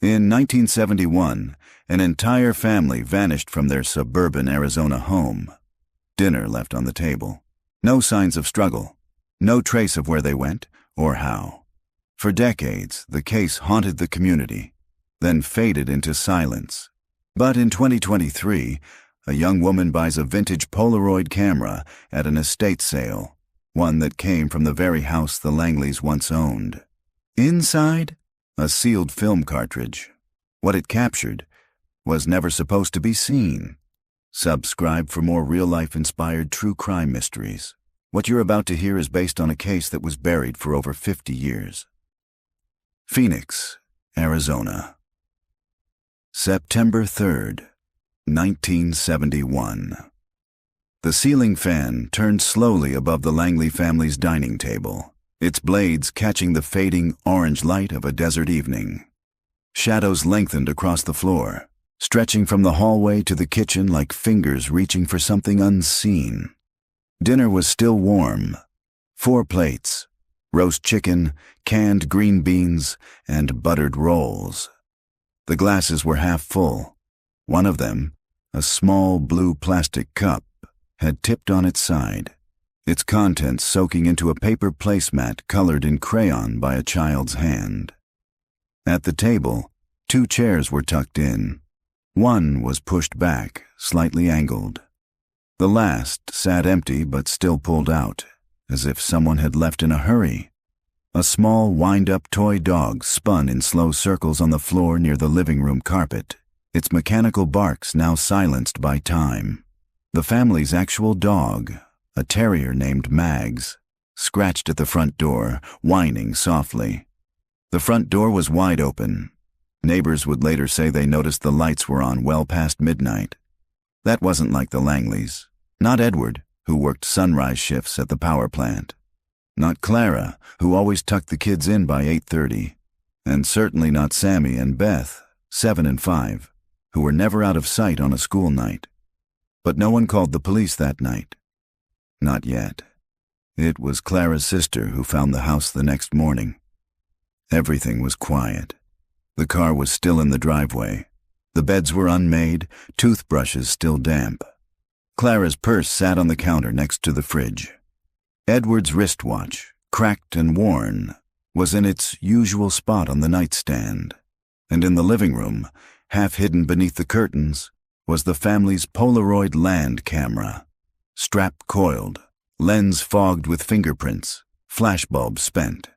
In 1971, an entire family vanished from their suburban Arizona home. Dinner left on the table. No signs of struggle. No trace of where they went or how. For decades, the case haunted the community, then faded into silence. But in 2023, a young woman buys a vintage Polaroid camera at an estate sale, one that came from the very house the Langleys once owned. Inside, a sealed film cartridge. What it captured was never supposed to be seen. Subscribe for more real-life-inspired true crime mysteries. What you're about to hear is based on a case that was buried for over 50 years. Phoenix, Arizona. September 3rd, 1971. The ceiling fan turned slowly above the Langley family's dining table, its blades catching the fading orange light of a desert evening. Shadows lengthened across the floor, stretching from the hallway to the kitchen like fingers reaching for something unseen. Dinner was still warm. 4 plates, roast chicken, canned green beans, and buttered rolls. The glasses were half full. One of them, a small blue plastic cup, had tipped on its side, its contents soaking into a paper placemat colored in crayon by a child's hand. At the table, 2 chairs were tucked in. One was pushed back, slightly angled. The last sat empty but still pulled out, as if someone had left in a hurry. A small wind-up toy dog spun in slow circles on the floor near the living room carpet, its mechanical barks now silenced by time. The family's actual dog, a terrier named Mags, scratched at the front door, whining softly. The front door was wide open. Neighbors would later say they noticed the lights were on well past midnight. That wasn't like the Langleys. Not Edward, who worked sunrise shifts at the power plant. Not Clara, who always tucked the kids in by 8:30. And certainly not Sammy and Beth, 7 and 5, who were never out of sight on a school night. But no one called the police that night. Not yet. It was Clara's sister who found the house the next morning. Everything was quiet. The car was still in the driveway. The beds were unmade, toothbrushes still damp. Clara's purse sat on the counter next to the fridge. Edward's wristwatch, cracked and worn, was in its usual spot on the nightstand. And in the living room, half hidden beneath the curtains, was the family's Polaroid land camera. Strap coiled, lens fogged with fingerprints, flashbulb spent.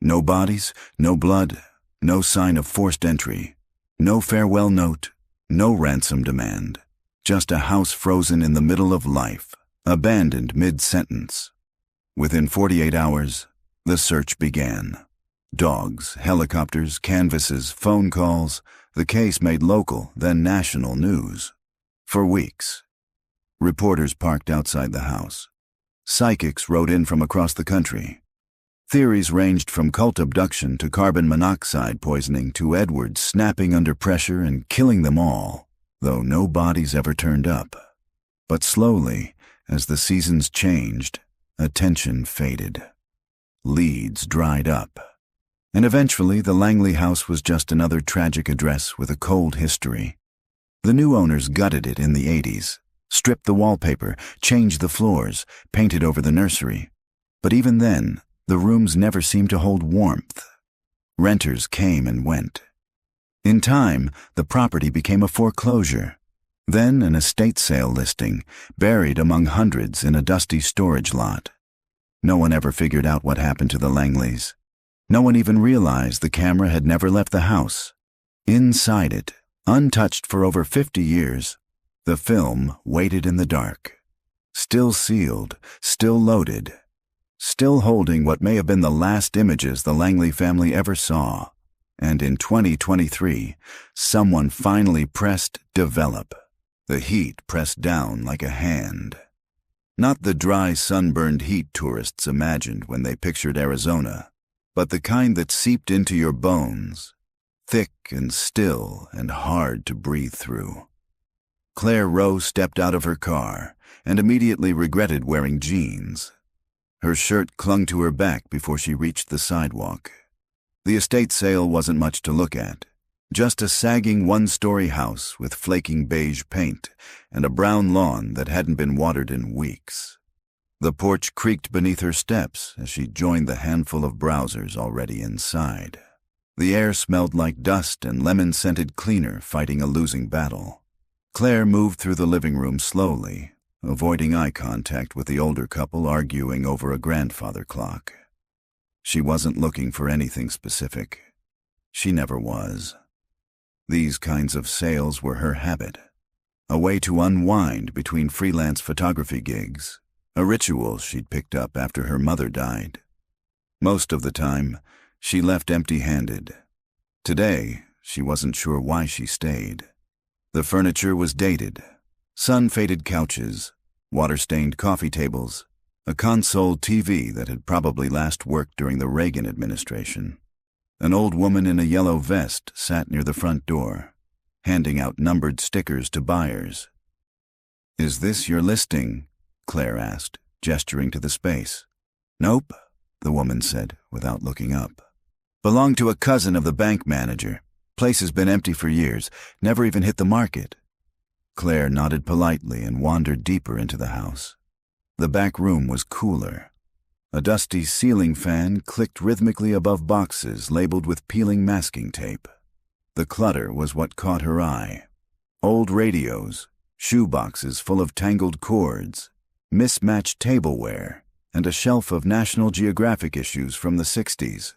No bodies, no blood, no sign of forced entry, no farewell note, no ransom demand. Just a house frozen in the middle of life, abandoned mid-sentence. Within 48 hours, the search began. Dogs, helicopters, canvases, phone calls, the case made local, then national news. For weeks. Reporters parked outside the house. Psychics wrote in from across the country. Theories ranged from cult abduction to carbon monoxide poisoning to Edward snapping under pressure and killing them all, though no bodies ever turned up. But slowly, as the seasons changed, attention faded. Leads dried up. And eventually the Langley house was just another tragic address with a cold history. The new owners gutted it in the 80s, stripped the wallpaper, changed the floors, painted over the nursery. But even then, the rooms never seemed to hold warmth. Renters came and went. In time, the property became a foreclosure, then an estate sale listing, buried among hundreds in a dusty storage lot. No one ever figured out what happened to the Langleys. No one even realized the camera had never left the house. Inside it, untouched for over 50 years, the film waited in the dark. Still sealed, still loaded, still holding what may have been the last images the Langley family ever saw. And in 2023, someone finally pressed develop. The heat pressed down like a hand. Not the dry, sunburned heat tourists imagined when they pictured Arizona, but the kind that seeped into your bones, thick and still and hard to breathe through. Claire Rowe stepped out of her car and immediately regretted wearing jeans. Her shirt clung to her back before she reached the sidewalk. The estate sale wasn't much to look at. Just a sagging one-story house with flaking beige paint and a brown lawn that hadn't been watered in weeks. The porch creaked beneath her steps as she joined the handful of browsers already inside. The air smelled like dust and lemon-scented cleaner fighting a losing battle. Claire moved through the living room slowly, avoiding eye contact with the older couple arguing over a grandfather clock. She wasn't looking for anything specific. She never was. These kinds of sales were her habit, a way to unwind between freelance photography gigs, a ritual she'd picked up after her mother died. Most of the time, she left empty-handed. Today, she wasn't sure why she stayed. The furniture was dated, sun-faded couches, water-stained coffee tables, a console TV that had probably last worked during the Reagan administration. An old woman in a yellow vest sat near the front door, handing out numbered stickers to buyers. "Is this your listing?" Claire asked, gesturing to the space. "Nope," the woman said, without looking up. "Belonged to a cousin of the bank manager. Place has been empty for years, never even hit the market." Claire nodded politely and wandered deeper into the house. The back room was cooler. A dusty ceiling fan clicked rhythmically above boxes labeled with peeling masking tape. The clutter was what caught her eye. Old radios, shoe boxes full of tangled cords, mismatched tableware, and a shelf of National Geographic issues from the 60s.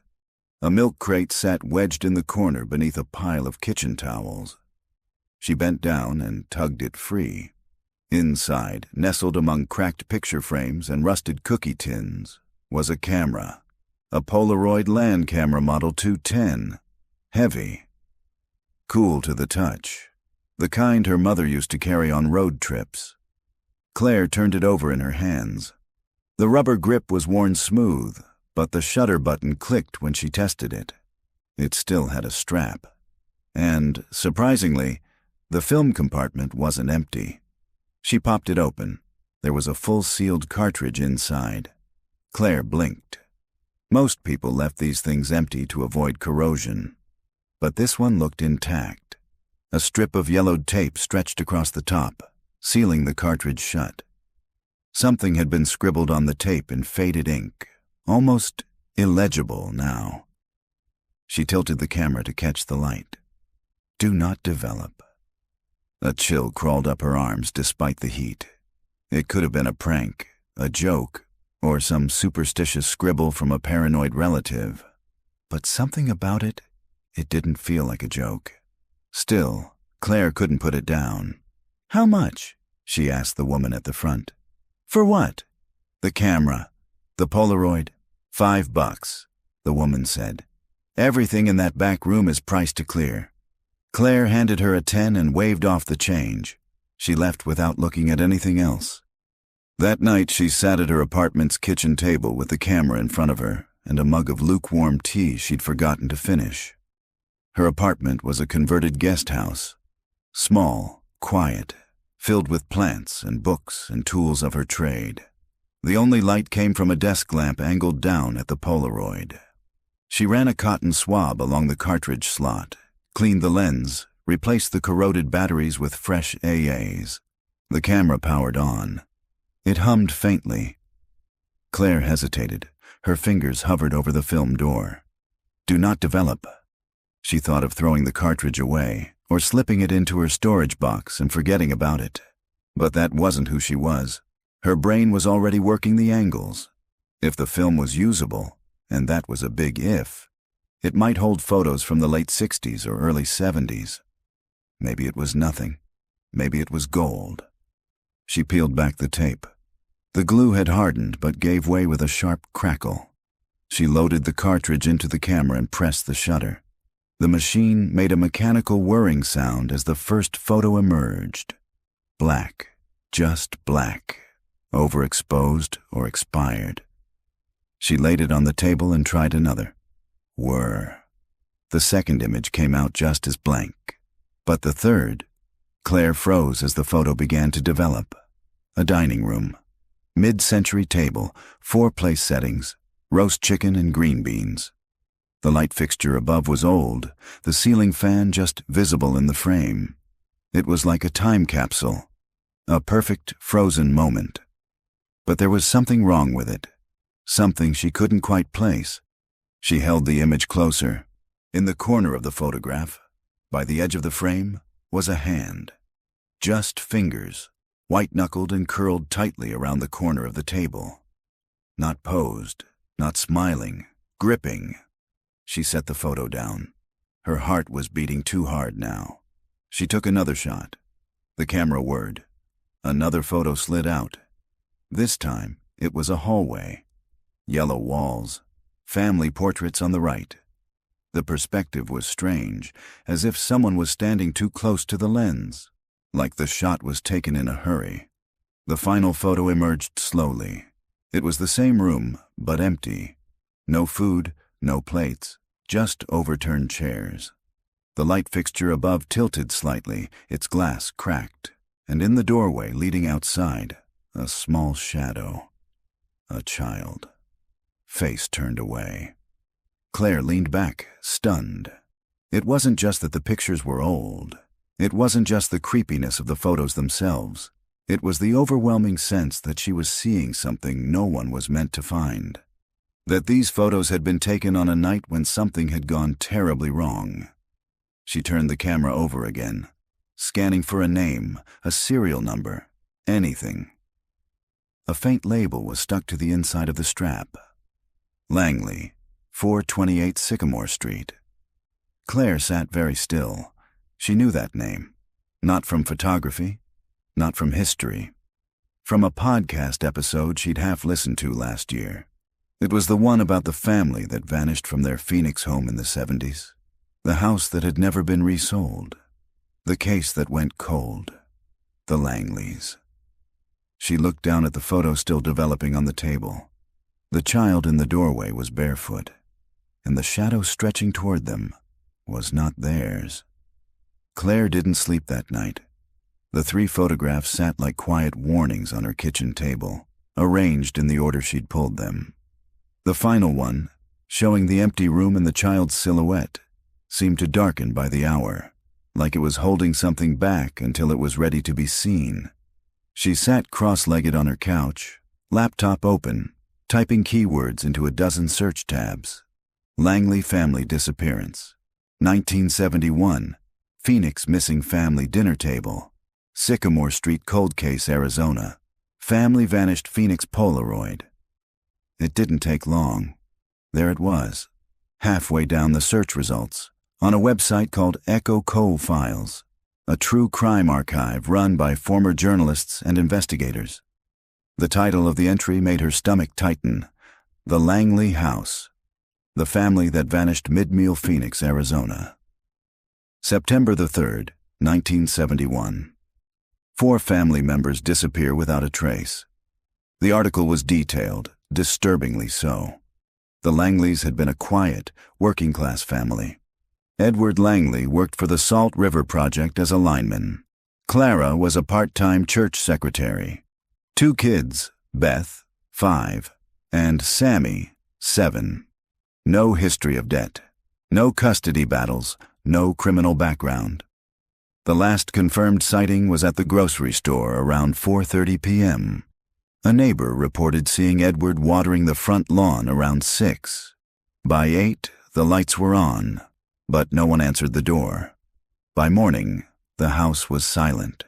A milk crate sat wedged in the corner beneath a pile of kitchen towels. She bent down and tugged it free. Inside, nestled among cracked picture frames and rusted cookie tins, was a camera, a Polaroid land camera model 210, heavy, cool to the touch, the kind her mother used to carry on road trips. Claire turned it over in her hands. The rubber grip was worn smooth, but the shutter button clicked when she tested it. It still had a strap. And, surprisingly, the film compartment wasn't empty. She popped it open. There was a full-sealed cartridge inside. Claire blinked. Most people left these things empty to avoid corrosion. But this one looked intact. A strip of yellowed tape stretched across the top, sealing the cartridge shut. Something had been scribbled on the tape in faded ink, almost illegible now. She tilted the camera to catch the light. "Do not develop." A chill crawled up her arms despite the heat. It could have been a prank, a joke, or some superstitious scribble from a paranoid relative. But something about it didn't feel like a joke. Still, Claire couldn't put it down. "How much?" she asked the woman at the front. "For what?" "The camera. The Polaroid. $5, the woman said. "Everything in that back room is priced to clear." Claire handed her a 10 and waved off the change. She left without looking at anything else. That night she sat at her apartment's kitchen table with the camera in front of her and a mug of lukewarm tea she'd forgotten to finish. Her apartment was a converted guest house. Small, quiet, filled with plants and books and tools of her trade. The only light came from a desk lamp angled down at the Polaroid. She ran a cotton swab along the cartridge slot, cleaned the lens, replaced the corroded batteries with fresh AAs. The camera powered on. It hummed faintly. Claire hesitated. Her fingers hovered over the film door. "Do not develop." She thought of throwing the cartridge away, or slipping it into her storage box and forgetting about it. But that wasn't who she was. Her brain was already working the angles. If the film was usable, and that was a big if, it might hold photos from the late 60s or early 70s. Maybe it was nothing. Maybe it was gold. She peeled back the tape. The glue had hardened but gave way with a sharp crackle. She loaded the cartridge into the camera and pressed the shutter. The machine made a mechanical whirring sound as the first photo emerged. Black, just black, overexposed or expired. She laid it on the table and tried another. Whir. The second image came out just as blank. But the third, Claire froze as the photo began to develop. A dining room. Mid-century table, 4 place settings, roast chicken and green beans. The light fixture above was old, the ceiling fan just visible in the frame. It was like a time capsule, a perfect frozen moment. But there was something wrong with it, something she couldn't quite place. She held the image closer. In the corner of the photograph, by the edge of the frame, was a hand. Just fingers, white-knuckled and curled tightly around the corner of the table. Not posed, not smiling, gripping. She set the photo down. Her heart was beating too hard now. She took another shot. The camera whirred. Another photo slid out. This time, it was a hallway. Yellow walls. Family portraits on the right. The perspective was strange, as if someone was standing too close to the lens, like the shot was taken in a hurry. The final photo emerged slowly. It was the same room, but empty. No food, no plates, just overturned chairs. The light fixture above tilted slightly, its glass cracked, and in the doorway leading outside, a small shadow. A child. Face turned away. Claire leaned back, stunned. It wasn't just that the pictures were old. It wasn't just the creepiness of the photos themselves. It was the overwhelming sense that she was seeing something no one was meant to find. That these photos had been taken on a night when something had gone terribly wrong. She turned the camera over again, scanning for a name, a serial number, anything. A faint label was stuck to the inside of the strap. Langley, 428 Sycamore Street. Claire sat very still. She knew that name. Not from photography, not from history. From a podcast episode she'd half listened to last year. It was the one about the family that vanished from their Phoenix home in the 70s. The house that had never been resold. The case that went cold. The Langleys. She looked down at the photo still developing on the table. The child in the doorway was barefoot, and the shadow stretching toward them was not theirs. Claire didn't sleep that night. The 3 photographs sat like quiet warnings on her kitchen table, arranged in the order she'd pulled them. The final one, showing the empty room and the child's silhouette, seemed to darken by the hour, like it was holding something back until it was ready to be seen. She sat cross-legged on her couch, laptop open, typing keywords into a dozen search tabs. Langley family disappearance. 1971, Phoenix missing family dinner table. Sycamore Street cold case, Arizona. Family vanished Phoenix Polaroid. It didn't take long. There it was, halfway down the search results, on a website called Echo Coal Files, a true crime archive run by former journalists and investigators. The title of the entry made her stomach tighten. The Langley House. The family that vanished mid-meal Phoenix, Arizona. September the 3rd, 1971. 4 family members disappear without a trace. The article was detailed, disturbingly so. The Langleys had been a quiet, working-class family. Edward Langley worked for the Salt River Project as a lineman. Clara was a part-time church secretary. 2 kids, Beth, 5, and Sammy, 7. No history of debt. No custody battles. No criminal background. The last confirmed sighting was at the grocery store around 4:30 p.m. A neighbor reported seeing Edward watering the front lawn around 6. By 8, the lights were on, but no one answered the door. By morning, the house was silent.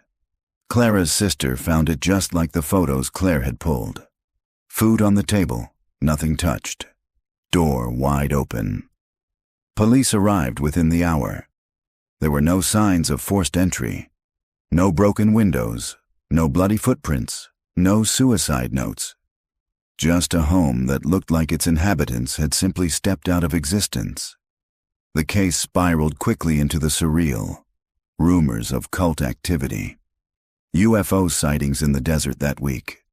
Clara's sister found it just like the photos Claire had pulled. Food on the table, nothing touched. Door wide open. Police arrived within the hour. There were no signs of forced entry. No broken windows, no bloody footprints, no suicide notes. Just a home that looked like its inhabitants had simply stepped out of existence. The case spiraled quickly into the surreal. Rumors of cult activity. UFO sightings in the desert that week.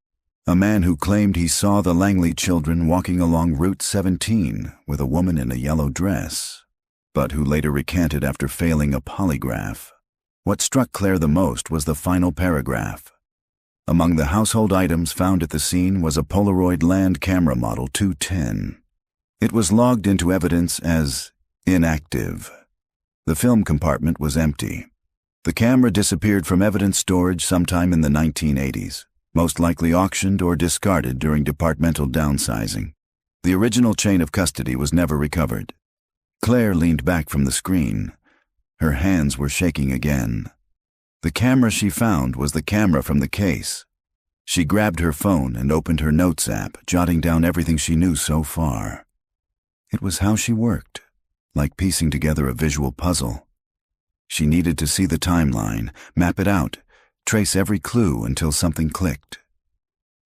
A man who claimed he saw the Langley children walking along Route 17 with a woman in a yellow dress, but who later recanted after failing a polygraph. What struck Claire the most was the final paragraph. Among the household items found at the scene was a Polaroid land camera model 210. It was logged into evidence as inactive. The film compartment was empty. The camera disappeared from evidence storage sometime in the 1980s, most likely auctioned or discarded during departmental downsizing. The original chain of custody was never recovered. Claire leaned back from the screen. Her hands were shaking again. The camera she found was the camera from the case. She grabbed her phone and opened her notes app, jotting down everything she knew so far. It was how she worked, like piecing together a visual puzzle. She needed to see the timeline, map it out, trace every clue until something clicked.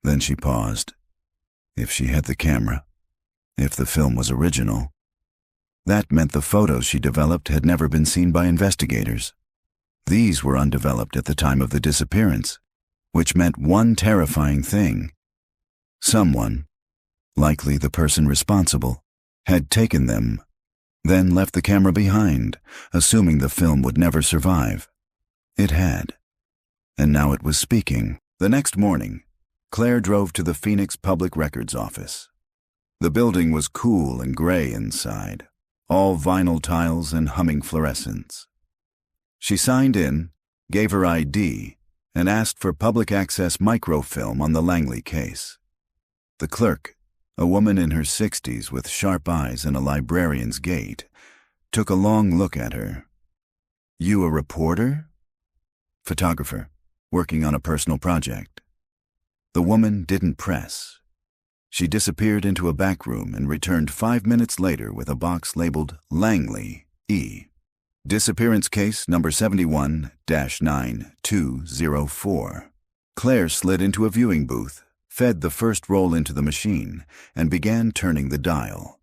Then she paused. If she had the camera, if the film was original, that meant the photos she developed had never been seen by investigators. These were undeveloped at the time of the disappearance, which meant one terrifying thing. Someone, likely the person responsible, had taken them, then left the camera behind, assuming the film would never survive. It had. And now it was speaking. The next morning, Claire drove to the Phoenix Public Records office. The building was cool and gray inside, all vinyl tiles and humming fluorescents. She signed in, gave her ID, and asked for public access microfilm on the Langley case. The clerk, a woman in her 60s with sharp eyes and a librarian's gait, took a long look at her. "You a reporter?" "Photographer, working on a personal project." The woman didn't press. She disappeared into a back room and returned 5 minutes later with a box labeled Langley, E. Disappearance case number 71-9204. Claire slid into a viewing booth, fed the first roll into the machine, and began turning the dial.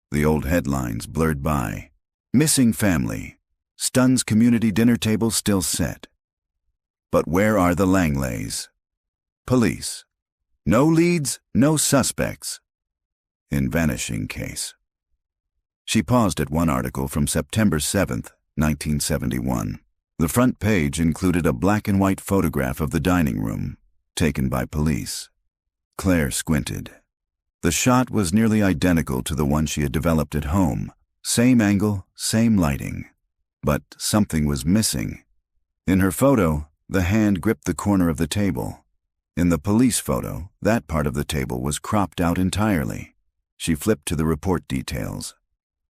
The old headlines blurred by. Missing family. Stuns community dinner table still set. But where are the Langleys? Police. No leads, no suspects. In vanishing case. She paused at one article from September 7th, 1971. The front page included a black and white photograph of the dining room, taken by police. Claire squinted. The shot was nearly identical to the one she had developed at home. Same angle, same lighting. But something was missing. In her photo, the hand gripped the corner of the table. In the police photo, that part of the table was cropped out entirely. She flipped to the report details.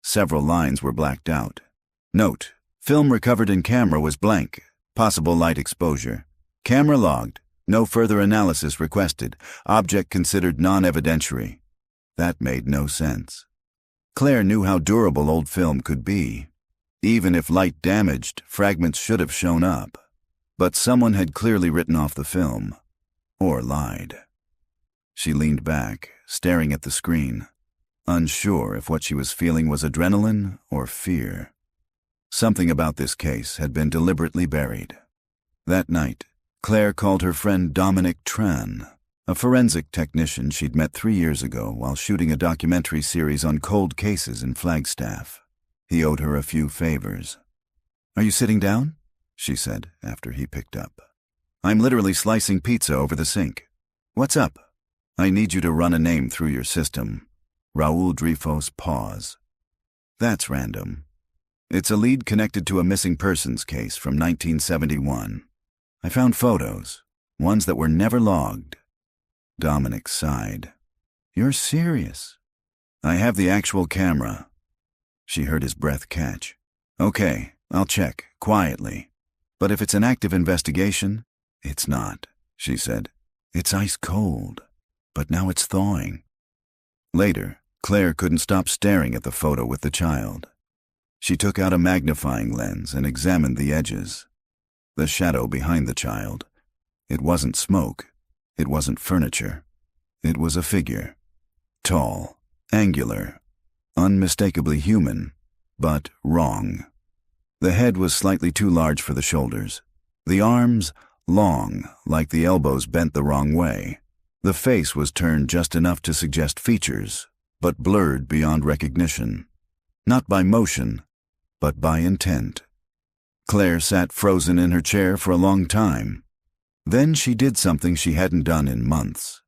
Several lines were blacked out. Note: film recovered in camera was blank. Possible light exposure. Camera logged. No further analysis requested. Object considered non-evidentiary. That made no sense. Claire knew how durable old film could be. Even if light damaged, fragments should have shown up. But someone had clearly written off the film. Or lied. She leaned back, staring at the screen, unsure if what she was feeling was adrenaline or fear. Something about this case had been deliberately buried. That night, Claire called her friend Dominic Tran, a forensic technician she'd met 3 years ago while shooting a documentary series on cold cases in Flagstaff. He owed her a few favors. "Are you sitting down?" she said after he picked up. "I'm literally slicing pizza over the sink. What's up?" "I need you to run a name through your system." Raul Dreyfus paused. "That's random. It's a lead connected to a missing persons case from 1971. I found photos, ones that were never logged." Dominic sighed. "You're serious?" "I have the actual camera." She heard his breath catch. "Okay, I'll check, quietly. But if it's an active investigation..." "It's not," she said. "It's ice cold. But now it's thawing." Later, Claire couldn't stop staring at the photo with the child. She took out a magnifying lens and examined the edges. The shadow behind the child. It wasn't smoke. It wasn't furniture. It was a figure. Tall, angular, unmistakably human, but wrong. The head was slightly too large for the shoulders. The arms, long, like the elbows bent the wrong way. The face was turned just enough to suggest features, but blurred beyond recognition. Not by motion, but by intent. Claire sat frozen in her chair for a long time. Then she did something she hadn't done in months.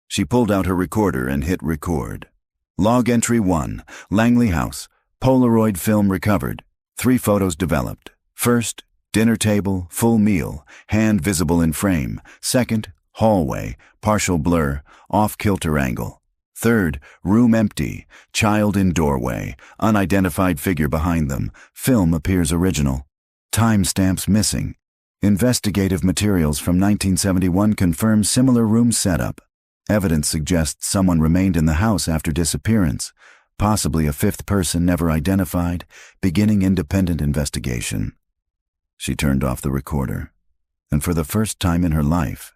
She pulled out her recorder and hit record. Log Entry 1, Langley House, Polaroid film recovered. 3 photos developed. First, dinner table, full meal, hand visible in frame. Second, hallway, partial blur, off-kilter angle. Third, room empty, child in doorway, unidentified figure behind them. Film appears original. Timestamps missing. Investigative materials from 1971 confirm similar room setup. Evidence suggests someone remained in the house after disappearance, possibly a 5th person never identified, beginning independent investigation. She turned off the recorder, and for the first time in her life,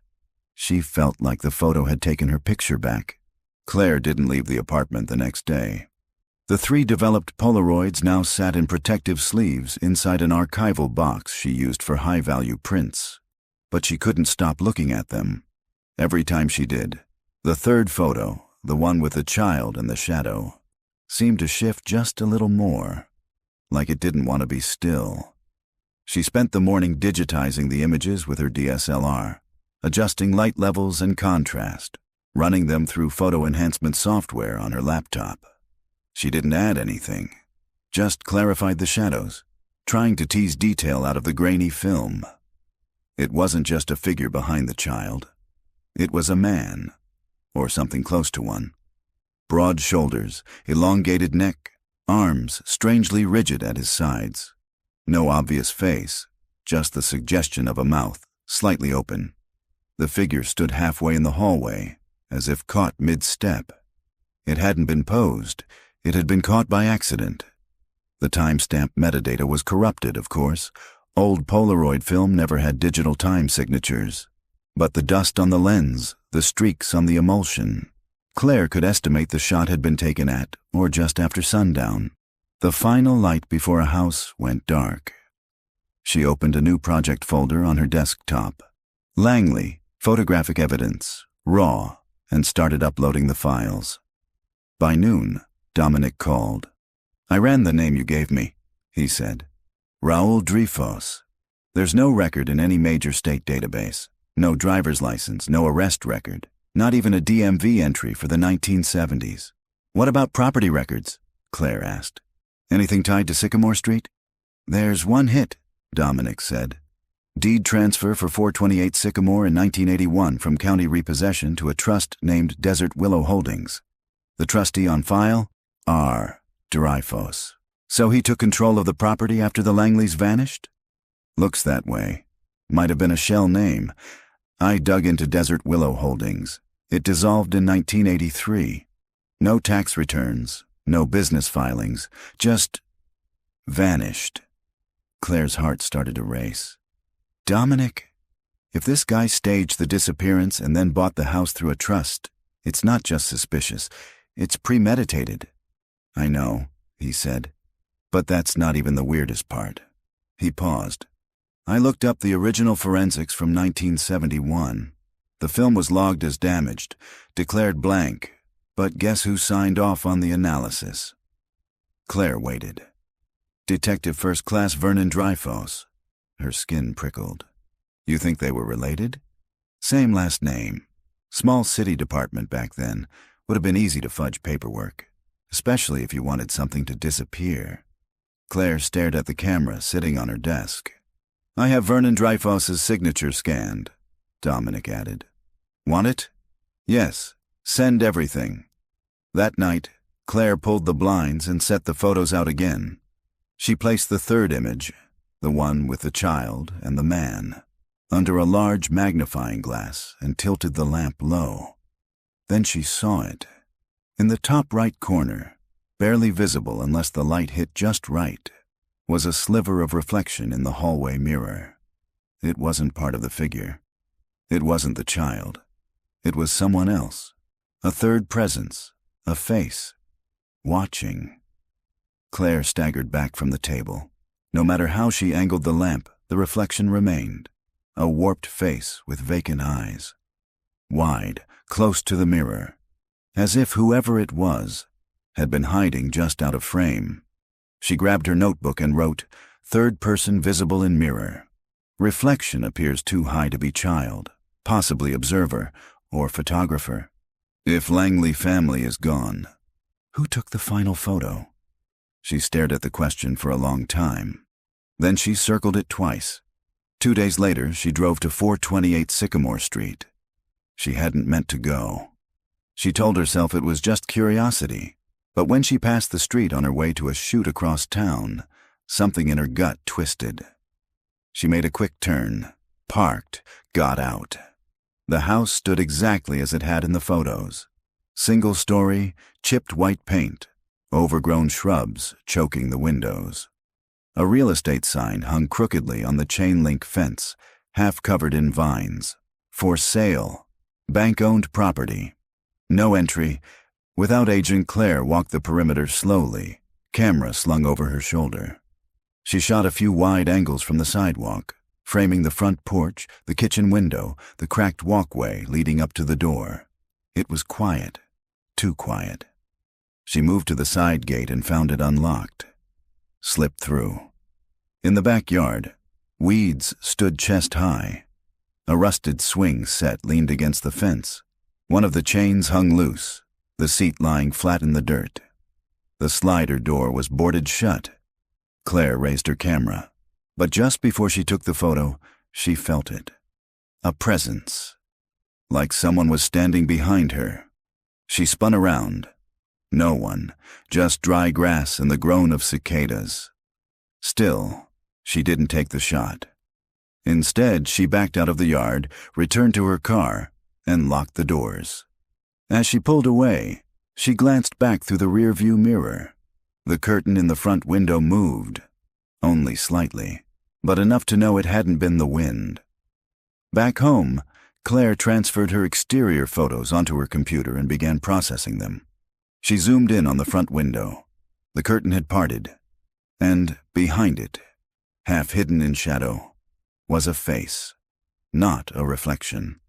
she felt like the photo had taken her picture back. Claire didn't leave the apartment the next day. The 3 developed Polaroids now sat in protective sleeves inside an archival box she used for high-value prints. But she couldn't stop looking at them. Every time she did, the 3rd photo, the one with the child and the shadow, seemed to shift just a little more, like it didn't want to be still. She spent the morning digitizing the images with her DSLR, adjusting light levels and contrast, running them through photo enhancement software on her laptop. She didn't add anything, just clarified the shadows, trying to tease detail out of the grainy film. It wasn't just a figure behind the child. It was a man, or something close to one. Broad shoulders, elongated neck, arms strangely rigid at his sides. No obvious face, just the suggestion of a mouth, slightly open. The figure stood halfway in the hallway, as if caught mid-step. It hadn't been posed. It had been caught by accident. The timestamp metadata was corrupted, of course. Old Polaroid film never had digital time signatures. But the dust on the lens, the streaks on the emulsion. Claire could estimate the shot had been taken at, or just after sundown. The final light before a house went dark. She opened a new project folder on her desktop. Langley, photographic evidence, raw, and started uploading the files. By noon, Dominic called. "I ran the name you gave me," he said. "Raul Dreyfus. There's no record in any major state database. No driver's license, no arrest record, not even a DMV entry for the 1970s. "What about property records?" Claire asked. "Anything tied to Sycamore Street?" "There's one hit," Dominic said. "Deed transfer for 428 Sycamore in 1981 from county repossession to a trust named Desert Willow Holdings. The trustee on file? R. Dreyfus. So he took control of the property after the Langleys vanished?" "Looks that way. Might have been a shell name. I dug into Desert Willow Holdings. It dissolved in 1983. No tax returns, no business filings, just vanished." Claire's heart started to race. Dominic, if this guy staged the disappearance and then bought the house through a trust, it's not just suspicious, it's premeditated. "I know," he said, "but that's not even the weirdest part." He paused. "I looked up the original forensics from 1971. The film was logged as damaged, declared blank, but guess who signed off on the analysis?" Claire waited. "Detective First Class Vernon Dreyfus." Her skin prickled. "You think they were related?" "Same last name. Small city department back then. Would have been easy to fudge paperwork, especially if you wanted something to disappear." Claire stared at the camera sitting on her desk. "I have Vernon Dreyfus's signature scanned," Dominic added. "Want it?" "Yes. Send everything." That night, Claire pulled the blinds and set the photos out again. She placed the 3rd image, the one with the child and the man, under a large magnifying glass and tilted the lamp low. Then she saw it. In the top right corner, barely visible unless the light hit just right, was a sliver of reflection in the hallway mirror. It wasn't part of the figure. It wasn't the child. It was someone else. A 3rd presence. A face. Watching. Claire staggered back from the table. No matter how she angled the lamp, the reflection remained. A warped face with vacant eyes. Wide, close to the mirror. As if whoever it was had been hiding just out of frame. She grabbed her notebook and wrote, "3rd person visible in mirror. Reflection appears too high to be child, possibly observer or photographer. If Langley family is gone, Who took the final photo? She stared at the question for a long time. Then she circled it twice. 2 days later, she drove to 428 Sycamore Street. She hadn't meant to go. She told herself it was just curiosity, but when she passed the street on her way to a shoot across town, something in her gut twisted. She made a quick turn, parked, got out. The house stood exactly as it had in the photos. Single story, chipped white paint, overgrown shrubs choking the windows. A real estate sign hung crookedly on the chain-link fence, half covered in vines. For sale. Bank-owned property. No entry. Without agent, Claire walked the perimeter slowly, camera slung over her shoulder. She shot a few wide angles from the sidewalk, framing the front porch, the kitchen window, the cracked walkway leading up to the door. It was quiet. Too quiet. She moved to the side gate and found it unlocked. Slipped through. In the backyard, weeds stood chest high. A rusted swing set leaned against the fence. One of the chains hung loose, the seat lying flat in the dirt. The slider door was boarded shut. Claire raised her camera, but just before she took the photo, she felt it. A presence. Like someone was standing behind her. She spun around. No one, just dry grass and the groan of cicadas. Still, she didn't take the shot. Instead, she backed out of the yard, returned to her car, and locked the doors. As she pulled away, she glanced back through the rearview mirror. The curtain in the front window moved, only slightly, but enough to know it hadn't been the wind. Back home, Claire transferred her exterior photos onto her computer and began processing them. She zoomed in on the front window. The curtain had parted, and behind it, half hidden in shadow, was a face. Not a reflection.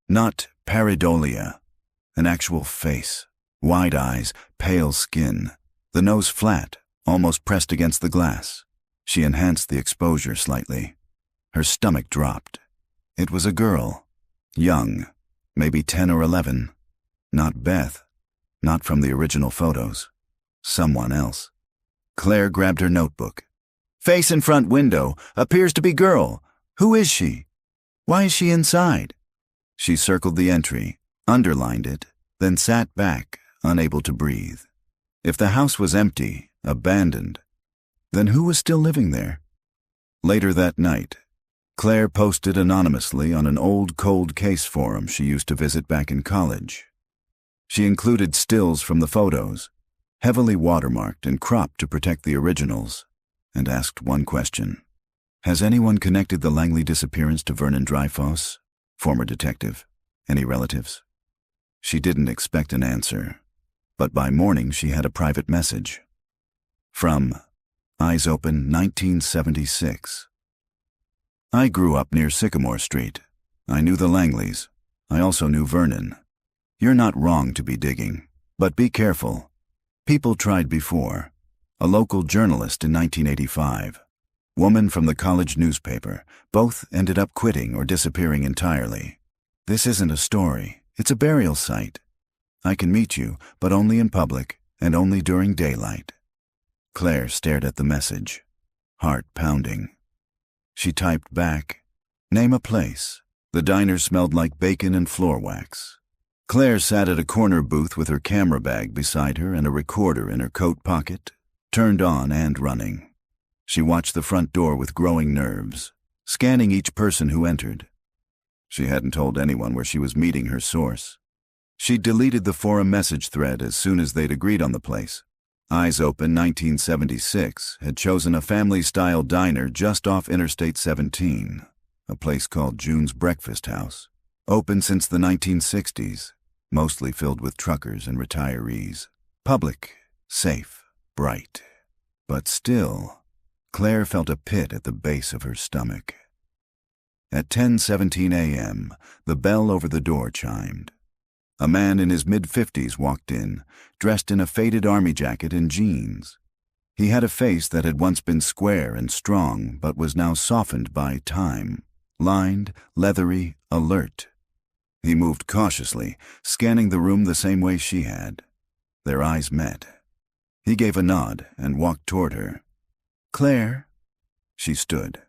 Not pareidolia. An actual face. Wide eyes, pale skin, the nose flat, almost pressed against the glass. She enhanced the exposure slightly. Her stomach dropped. It was a girl. Young, maybe 10 or 11. Not Beth. Not from the original photos. Someone else. Claire grabbed her notebook. Face in front window. Appears to be girl. Who is she? Why is she inside? She circled the entry, underlined it, then sat back, unable to breathe. If the house was empty, abandoned, then who was still living there? Later that night, Claire posted anonymously on an old cold case forum she used to visit back in college. She included stills from the photos, heavily watermarked and cropped to protect the originals, and asked one question. Has anyone connected the Langley disappearance to Vernon Dreyfoss, former detective? Any relatives? She didn't expect an answer, but by morning she had a private message. From Eyes Open, 1976. I grew up near Sycamore Street. I knew the Langleys. I also knew Vernon. You're not wrong to be digging, but be careful. People tried before. A local journalist in 1985. Woman from the college newspaper. Both ended up quitting or disappearing entirely. This isn't a story. It's a burial site. I can meet you, but only in public and only during daylight. Claire stared at the message, heart pounding. She typed back, name a place. The diner smelled like bacon and floor wax. Claire sat at a corner booth with her camera bag beside her and a recorder in her coat pocket, turned on and running. She watched the front door with growing nerves, scanning each person who entered. She hadn't told anyone where she was meeting her source. She'd deleted the forum message thread as soon as they'd agreed on the place. Eyes Open 1976 had chosen a family-style diner just off Interstate 17, a place called June's Breakfast House, open since the 1960s, mostly filled with truckers and retirees. Public, safe, bright. But still, Claire felt a pit at the base of her stomach. At 10:17 a.m., the bell over the door chimed. A man in his mid-50s walked in, dressed in a faded army jacket and jeans. He had a face that had once been square and strong, but was now softened by time, lined, leathery, alert. He moved cautiously, scanning the room the same way she had. Their eyes met. He gave a nod and walked toward her. "Claire." She stood.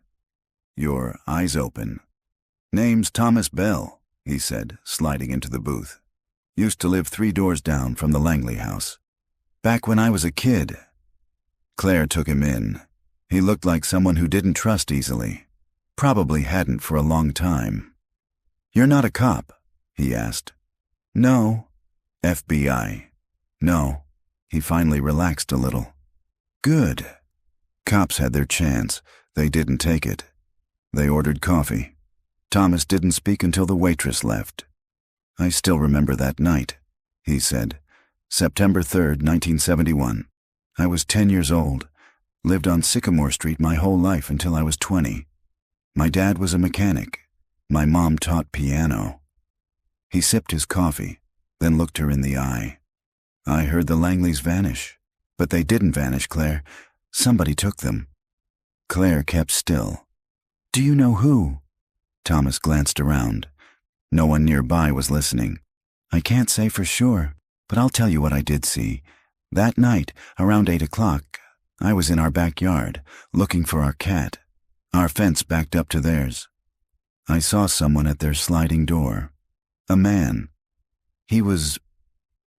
"Your eyes open." "Name's Thomas Bell," he said, sliding into the booth. "Used to live 3 doors down from the Langley house. Back when I was a kid." Claire took him in. He looked like someone who didn't trust easily. Probably hadn't for a long time. "You're not a cop?" he asked. "No." "FBI?" "No." He finally relaxed a little. "Good." Cops had their chance. They didn't take it. They ordered coffee. Thomas didn't speak until the waitress left. "I still remember that night," he said. "September 3rd, 1971. I was 10 years old. Lived on Sycamore Street my whole life until I was 20. My dad was a mechanic. My mom taught piano." He sipped his coffee, then looked her in the eye. "I heard the Langleys vanish. But they didn't vanish, Claire. Somebody took them." Claire kept still. "Do you know who?" Thomas glanced around. No one nearby was listening. "I can't say for sure, but I'll tell you what I did see. That night, around 8 o'clock, I was in our backyard, looking for our cat. Our fence backed up to theirs. I saw someone at their sliding door. A man. He was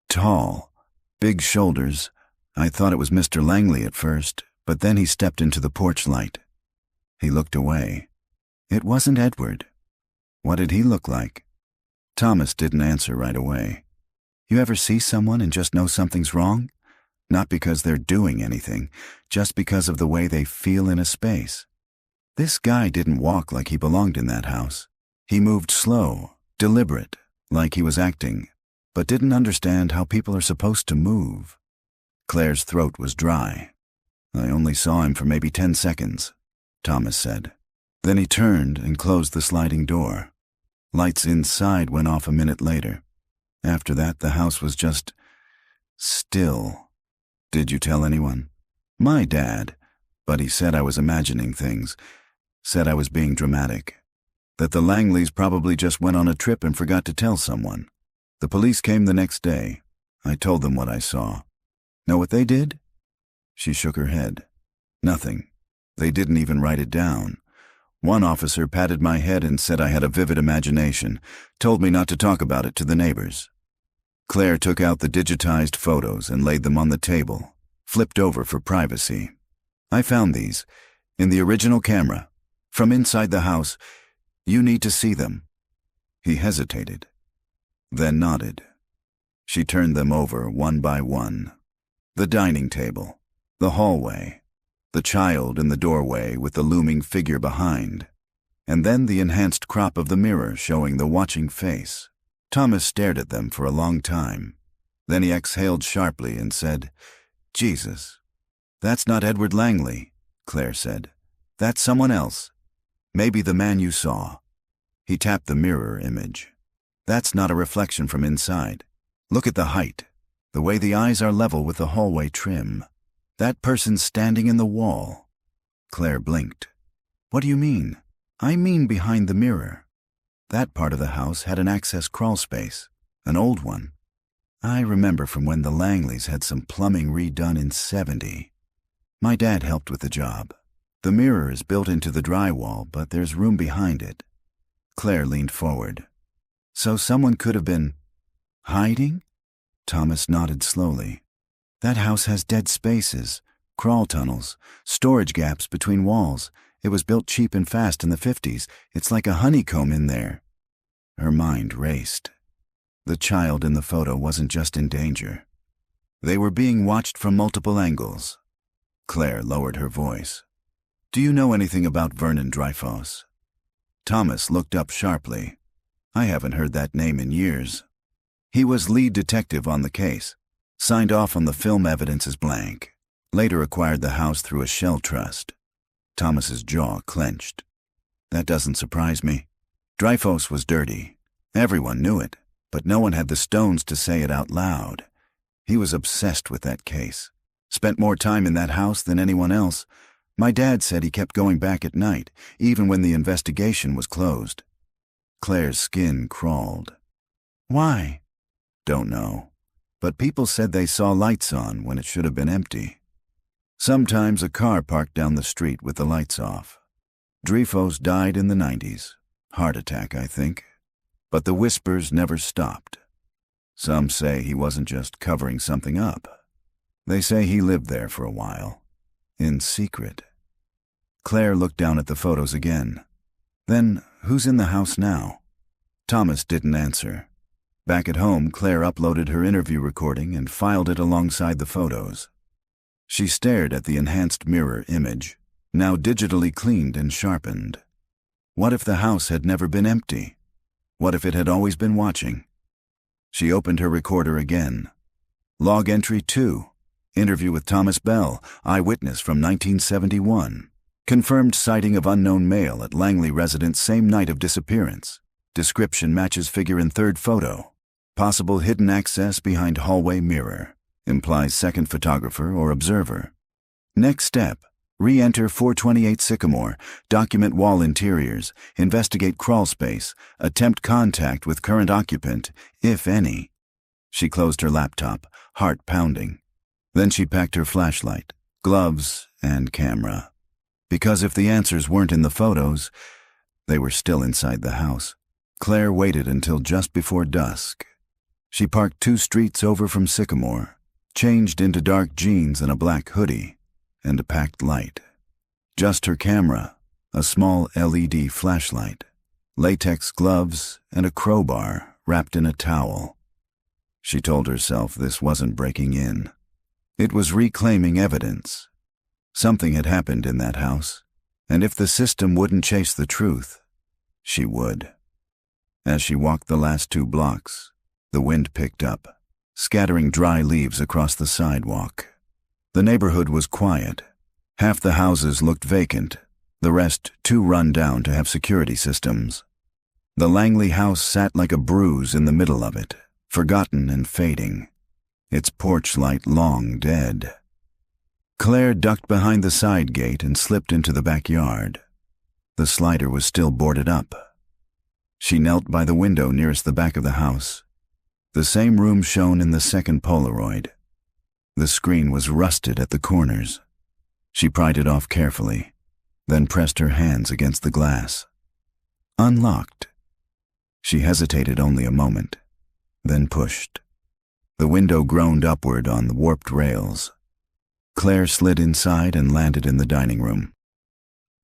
tall, big shoulders. I thought it was Mr. Langley at first, but then he stepped into the porch light." He looked away. "It wasn't Edward." "What did he look like?" Thomas didn't answer right away. "You ever see someone and just know something's wrong? Not because they're doing anything, just because of the way they feel in a space. This guy didn't walk like he belonged in that house. He moved slow, deliberate, like he was acting, but didn't understand how people are supposed to move." Claire's throat was dry. "I only saw him for maybe 10 seconds, Thomas said. Then he turned and closed the sliding door. Lights inside went off a minute later. After that, the house was just still." "Did you tell anyone?" "My dad, but he said I was imagining things. Said I was being dramatic. That the Langleys probably just went on a trip and forgot to tell someone. The police came the next day. I told them what I saw. Know what they did?" She shook her head. "Nothing. They didn't even write it down. One officer patted my head and said I had a vivid imagination, told me not to talk about it to the neighbors." Claire took out the digitized photos and laid them on the table, flipped over for privacy. "I found these, in the original camera, from inside the house. You need to see them." He hesitated, then nodded. She turned them over one by one. The dining table, the hallway, the child in the doorway with the looming figure behind, and then the enhanced crop of the mirror showing the watching face. Thomas stared at them for a long time. Then he exhaled sharply and said, "Jesus, that's not Edward Langley," Claire said. "That's someone else. Maybe the man you saw." He tapped the mirror image. "That's not a reflection from inside. Look at the height, the way the eyes are level with the hallway trim. That person's standing in the wall." Claire blinked. "What do you mean?" "I mean behind the mirror. That part of the house had an access crawl space, an old one. I remember from when the Langleys had some plumbing redone in '70. My dad helped with the job. The mirror is built into the drywall, but there's room behind it." Claire leaned forward. "So someone could have been hiding?" Thomas nodded slowly. "That house has dead spaces, crawl tunnels, storage gaps between walls. It was built cheap and fast in the '50s. It's like a honeycomb in there." Her mind raced. The child in the photo wasn't just in danger. They were being watched from multiple angles. Claire lowered her voice. "Do you know anything about Vernon Dreyfus?" Thomas looked up sharply. "I haven't heard that name in years." "He was lead detective on the case. Signed off on the film evidence as blank. Later acquired the house through a shell trust." Thomas's jaw clenched. "That doesn't surprise me. Dreyfus was dirty. Everyone knew it, but no one had the stones to say it out loud. He was obsessed with that case. Spent more time in that house than anyone else. My dad said he kept going back at night, even when the investigation was closed." Claire's skin crawled. "Why?" "Don't know. but people said they saw lights on when it should have been empty. Sometimes a car parked down the street with the lights off. Dreyfus died in the 90s. Heart attack, I think. But the whispers never stopped. Some say he wasn't just covering something up. They say he lived there for a while, in secret. Claire looked down at the photos again. Then, who's in the house now? Thomas didn't answer. Back at home, Claire uploaded her interview recording and filed it alongside the photos. She stared at the enhanced mirror image, now digitally cleaned and sharpened. What if the house had never been empty? What if it had always been watching? She opened her recorder again. Log entry 2. Interview with Thomas Bell, eyewitness from 1971. Confirmed sighting of unknown male at Langley residence same night of disappearance. Description matches figure in third photo. Possible hidden access behind hallway mirror. Implies second photographer or observer. Next step. Re-enter 428 Sycamore, document wall interiors, investigate crawl space, attempt contact with current occupant, if any. She closed her laptop, heart pounding. Then she packed her flashlight, gloves, and camera. Because if the answers weren't in the photos, they were still inside the house. Claire waited until just before dusk. She parked 2 streets over from Sycamore, changed into dark jeans and a black hoodie, and a packed light. Just her camera, a small LED flashlight, latex gloves, and a crowbar wrapped in a towel. She told herself this wasn't breaking in. It was reclaiming evidence. Something had happened in that house, and if the system wouldn't chase the truth, she would. As she walked the last 2 blocks, the wind picked up, scattering dry leaves across the sidewalk. The neighborhood was quiet. Half the houses looked vacant, the rest too run down to have security systems. The Langley house sat like a bruise in the middle of it, forgotten and fading, its porch light long dead. Claire ducked behind the side gate and slipped into the backyard. The slider was still boarded up. She knelt by the window nearest the back of the house. The same room shown in the second Polaroid. The screen was rusted at the corners. She pried it off carefully, then pressed her hands against the glass. Unlocked. She hesitated only a moment, then pushed. The window groaned upward on the warped rails. Claire slid inside and landed in the dining room.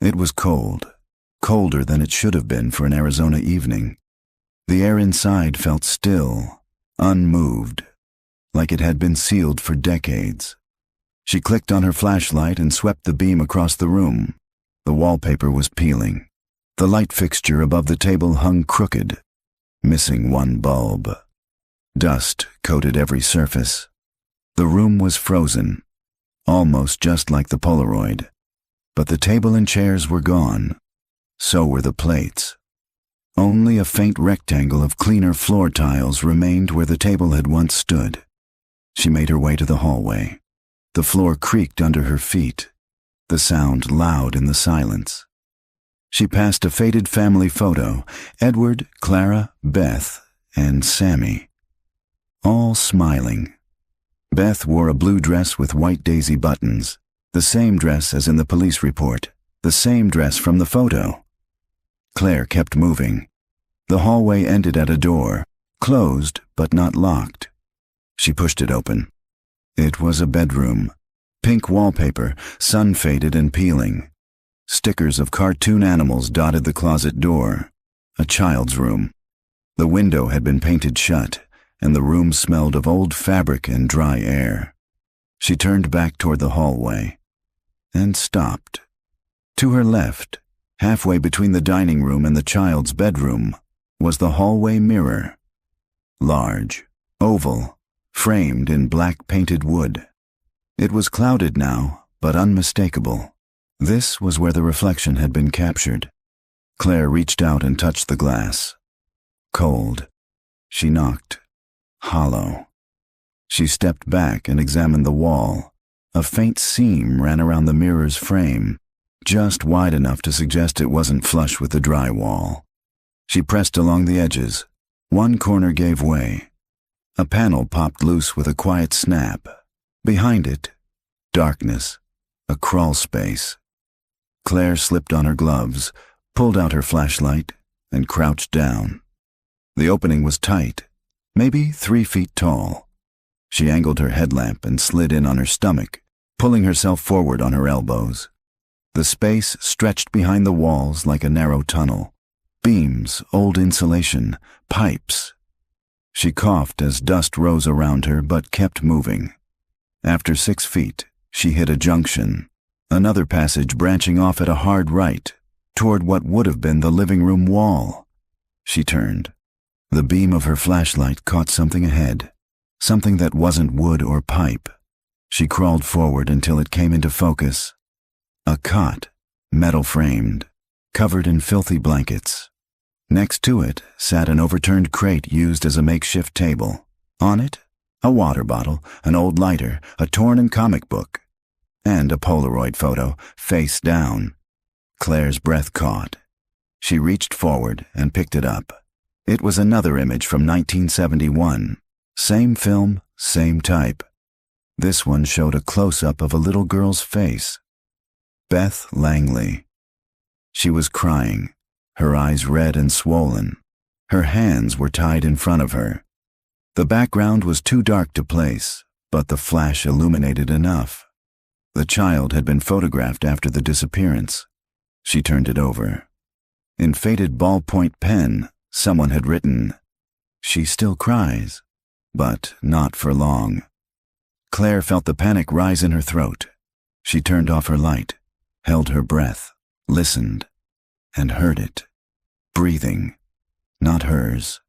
It was cold, colder than it should have been for an Arizona evening. The air inside felt still, unmoved, like it had been sealed for decades. She clicked on her flashlight and swept the beam across the room. The wallpaper was peeling. The light fixture above the table hung crooked, missing one bulb. Dust coated every surface. The room was frozen, almost just like the Polaroid. But the table and chairs were gone. So were the plates. Only a faint rectangle of cleaner floor tiles remained where the table had once stood. She made her way to the hallway. The floor creaked under her feet, the sound loud in the silence. She passed a faded family photo, Edward, Clara, Beth, and Sammy. All smiling. Beth wore a blue dress with white daisy buttons, the same dress as in the police report, the same dress from the photo. Claire kept moving. The hallway ended at a door, closed but not locked. She pushed it open. It was a bedroom. Pink wallpaper, sun-faded and peeling. Stickers of cartoon animals dotted the closet door. A child's room. The window had been painted shut, and the room smelled of old fabric and dry air. She turned back toward the hallway, and stopped. To her left, halfway between the dining room and the child's bedroom, was the hallway mirror. Large, oval, framed in black painted wood. It was clouded now, but unmistakable. This was where the reflection had been captured. Claire reached out and touched the glass. Cold. She knocked. Hollow. She stepped back and examined the wall. A faint seam ran around the mirror's frame, just wide enough to suggest it wasn't flush with the drywall. She pressed along the edges. One corner gave way. A panel popped loose with a quiet snap. Behind it, darkness, a crawl space. Claire slipped on her gloves, pulled out her flashlight, and crouched down. The opening was tight, maybe 3 feet tall. She angled her headlamp and slid in on her stomach, pulling herself forward on her elbows. The space stretched behind the walls like a narrow tunnel. Beams, old insulation, pipes. She coughed as dust rose around her but kept moving. After 6 feet, she hit a junction, another passage branching off at a hard right, toward what would have been the living room wall. She turned. The beam of her flashlight caught something ahead, something that wasn't wood or pipe. She crawled forward until it came into focus. A cot, metal-framed, covered in filthy blankets. Next to it sat an overturned crate used as a makeshift table. On it, a water bottle, an old lighter, a torn comic book, and a Polaroid photo, face down. Claire's breath caught. She reached forward and picked it up. It was another image from 1971. Same film, same type. This one showed a close-up of a little girl's face. Beth Langley. She was crying, her eyes red and swollen. Her hands were tied in front of her. The background was too dark to place, but the flash illuminated enough. The child had been photographed after the disappearance. She turned it over. In faded ballpoint pen, someone had written, "She still cries, but not for long." Claire felt the panic rise in her throat. She turned off her light, held her breath, listened, and heard it. Breathing. Not hers.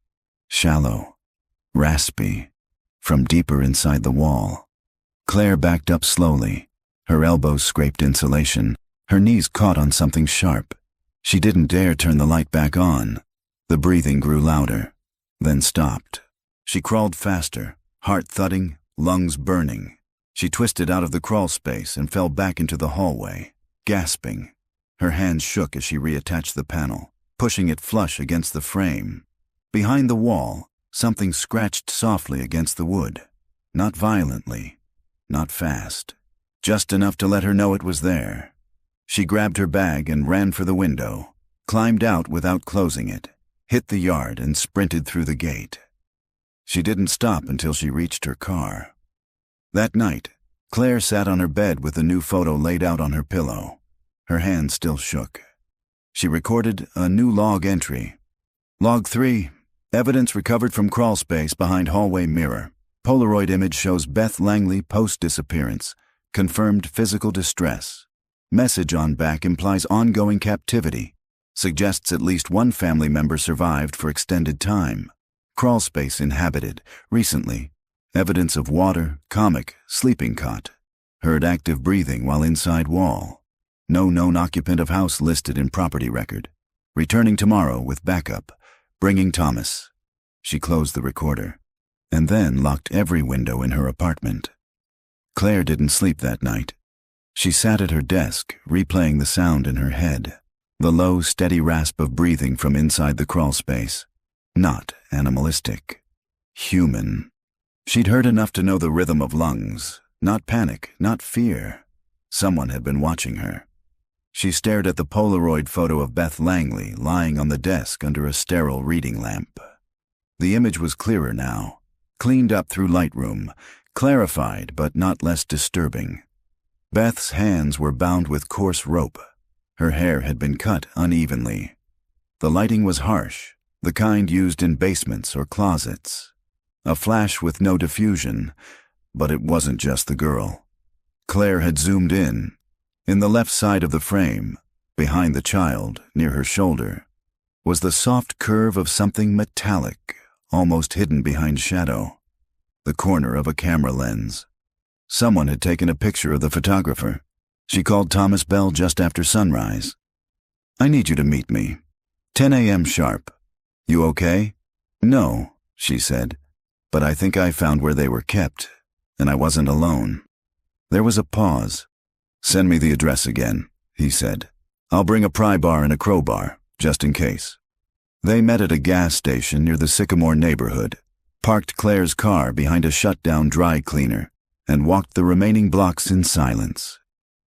Shallow. Raspy. From deeper inside the wall. Claire backed up slowly. Her elbows scraped insulation. Her knees caught on something sharp. She didn't dare turn the light back on. The breathing grew louder, then stopped. She crawled faster, heart thudding, lungs burning. She twisted out of the crawl space and fell back into the hallway, gasping. Her hands shook as she reattached the panel, pushing it flush against the frame. Behind the wall, something scratched softly against the wood. Not violently, not fast, just enough to let her know it was there. She grabbed her bag and ran for the window, climbed out without closing it, hit the yard and sprinted through the gate. She didn't stop until she reached her car. That night, Claire sat on her bed with the new photo laid out on her pillow. Her hands still shook. She recorded a new log entry. Log 3, evidence recovered from crawl space behind hallway mirror. Polaroid image shows Beth Langley post-disappearance. Confirmed physical distress. Message on back implies ongoing captivity. Suggests at least one family member survived for extended time. Crawl space inhabited, recently. Evidence of water, comic, sleeping cot. Heard active breathing while inside wall. No known occupant of house listed in property record. Returning tomorrow with backup. Bringing Thomas. She closed the recorder, and then locked every window in her apartment. Claire didn't sleep that night. She sat at her desk, replaying the sound in her head. The low, steady rasp of breathing from inside the crawl space. Not animalistic. Human. She'd heard enough to know the rhythm of lungs. Not panic, not fear. Someone had been watching her. She stared at the Polaroid photo of Beth Langley lying on the desk under a sterile reading lamp. The image was clearer now, cleaned up through Lightroom, clarified but not less disturbing. Beth's hands were bound with coarse rope. Her hair had been cut unevenly. The lighting was harsh, the kind used in basements or closets. A flash with no diffusion, but it wasn't just the girl. Claire had zoomed in. In the left side of the frame, behind the child, near her shoulder, was the soft curve of something metallic, almost hidden behind shadow. The corner of a camera lens. Someone had taken a picture of the photographer. She called Thomas Bell just after sunrise. "I need you to meet me. 10 a.m. sharp. You okay?" "No," she said, "but I think I found where they were kept, and I wasn't alone." There was a pause. "Send me the address again," he said. "I'll bring a pry bar and a crowbar, just in case." They met at a gas station near the Sycamore neighborhood. parked Claire's car behind a shut-down dry cleaner, and walked the remaining blocks in silence.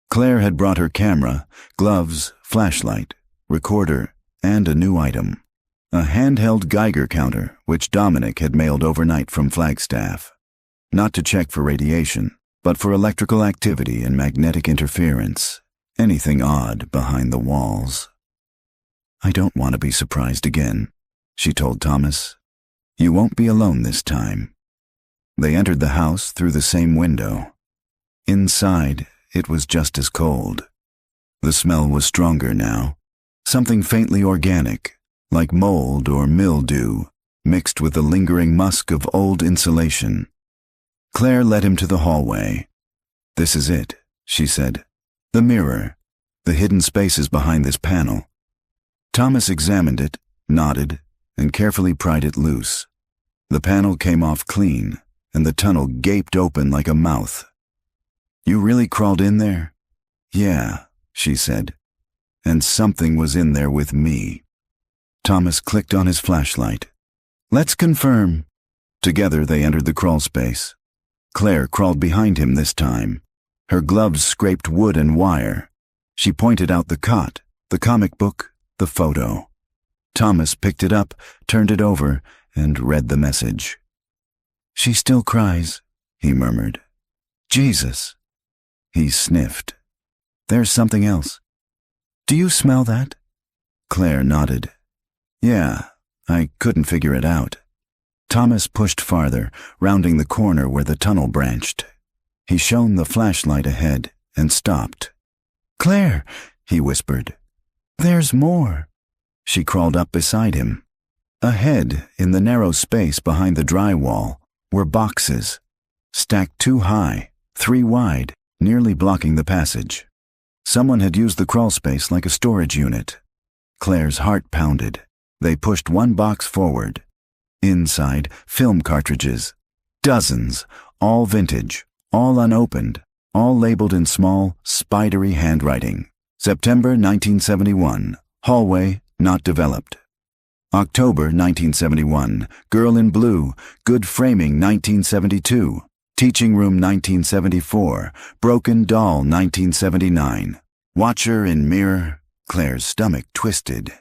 Claire had brought her camera, gloves, flashlight, recorder, and a new item. A handheld Geiger counter, which Dominic had mailed overnight from Flagstaff. Not to check for radiation, but for electrical activity and magnetic interference. Anything odd behind the walls. "I don't want to be surprised again," she told Thomas. "You won't be alone this time." They entered the house through the same window. Inside, it was just as cold. The smell was stronger now, something faintly organic, like mold or mildew, mixed with the lingering musk of old insulation. Claire led him to the hallway. "This is it," she said. "The mirror, the hidden spaces behind this panel." Thomas examined it, nodded, and carefully pried it loose. The panel came off clean, and the tunnel gaped open like a mouth. "You really crawled in there?" "Yeah," she said. "And something was in there with me." Thomas clicked on his flashlight. "Let's confirm." Together they entered the crawl space. Claire crawled behind him this time. Her gloves scraped wood and wire. She pointed out the cot, the comic book, the photo. Thomas picked it up, turned it over, and read the message. "She still cries," he murmured. "Jesus." He sniffed. "There's something else." "Do you smell that?" Claire nodded. "Yeah, I couldn't figure it out." Thomas pushed farther, rounding the corner where the tunnel branched. He shone the flashlight ahead and stopped. "Claire," he whispered. "There's more." She crawled up beside him. Ahead, in the narrow space behind the drywall, were boxes, stacked 2 high, 3 wide, nearly blocking the passage. Someone had used the crawl space like a storage unit. Claire's heart pounded. They pushed 1 box forward. Inside, film cartridges. Dozens, all vintage, all unopened, all labeled in small, spidery handwriting. September 1971, hallway not developed. October 1971, girl in blue, good framing 1972, teaching room 1974, broken doll 1979, watcher in mirror. Claire's stomach twisted.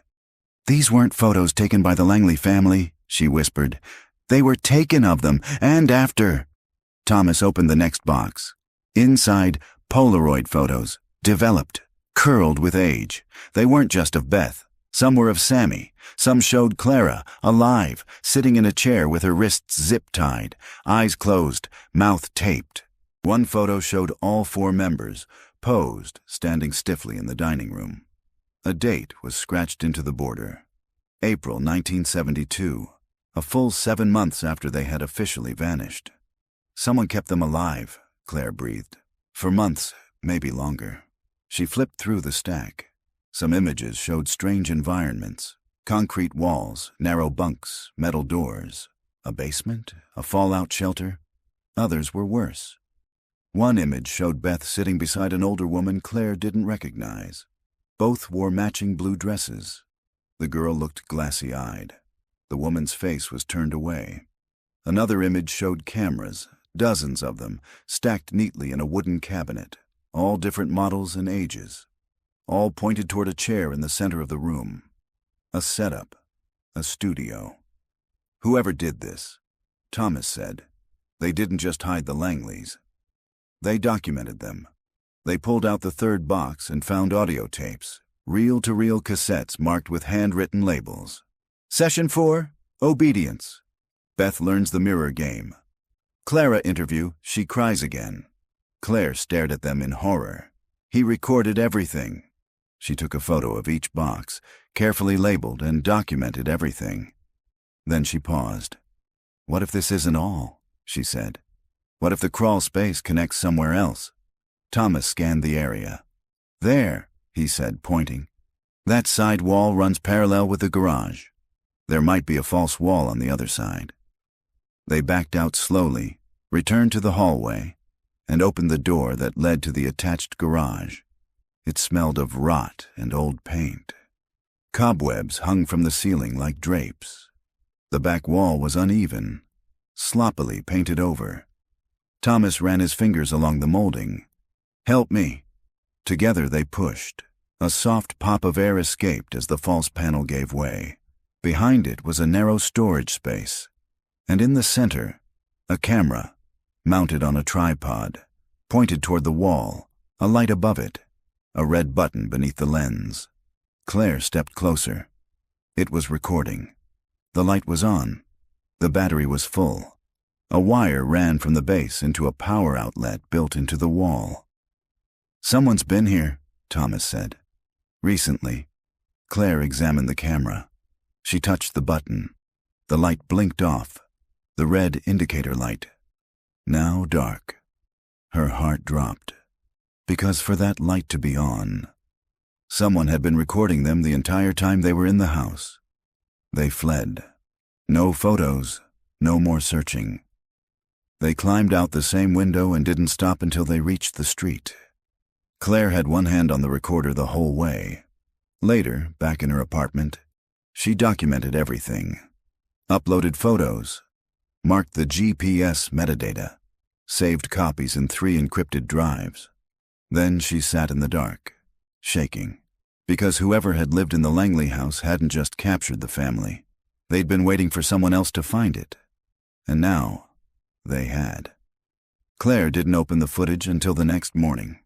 "These weren't photos taken by the Langley family," she whispered. "They were taken of them, and after." Thomas opened the next box. Inside, Polaroid photos, developed, curled with age. They weren't just of Beth. Some were of Sammy. Some showed Clara, alive, sitting in a chair with her wrists zip-tied, eyes closed, mouth taped. One photo showed all 4 members, posed, standing stiffly in the dining room. A date was scratched into the border. April 1972, a full 7 months after they had officially vanished. Someone kept them alive, Claire breathed. For months, maybe longer. She flipped through the stack. Some images showed strange environments. Concrete walls, narrow bunks, metal doors. A basement, a fallout shelter. Others were worse. One image showed Beth sitting beside an older woman Claire didn't recognize. Both wore matching blue dresses. The girl looked glassy-eyed. The woman's face was turned away. Another image showed cameras, dozens of them, stacked neatly in a wooden cabinet, all different models and ages. All pointed toward a chair in the center of the room. A setup, a studio. Whoever did this, Thomas said, they didn't just hide the Langleys. They documented them. They pulled out the 3rd box and found audio tapes, reel-to-reel cassettes marked with handwritten labels. Session 4, obedience. Beth learns the mirror game. Clara interview, she cries again. Claire stared at them in horror. He recorded everything. She took a photo of each box, carefully labeled and documented everything. Then she paused. "What if this isn't all?" she said. "What if the crawl space connects somewhere else?" Thomas scanned the area. "There," he said, pointing. "That side wall runs parallel with the garage. There might be a false wall on the other side." They backed out slowly, returned to the hallway, and opened the door that led to the attached garage. It smelled of rot and old paint. Cobwebs hung from the ceiling like drapes. The back wall was uneven. sloppily painted over. Thomas ran his fingers along the molding. "Help me." Together they pushed. A soft pop of air escaped as the false panel gave way. Behind it was a narrow storage space, and in the center, a camera, mounted on a tripod, pointed toward the wall, a light above it, a red button beneath the lens. Claire stepped closer. It was recording. The light was on. The battery was full. A wire ran from the base into a power outlet built into the wall. "Someone's been here," Thomas said. "Recently." Claire examined the camera. She touched the button. The light blinked off, the red indicator light. Now dark. Her heart dropped, because for that light to be on, someone had been recording them the entire time they were in the house. They fled. No photos, no more searching. They climbed out the same window and didn't stop until they reached the street. Claire had one hand on the recorder the whole way. Later, back in her apartment, she documented everything. Uploaded photos, marked the GPS metadata, saved copies in 3 encrypted drives. Then she sat in the dark, shaking, because whoever had lived in the Langley house hadn't just captured the family. They'd been waiting for someone else to find it. And now, they had. Claire didn't open the footage until the next morning.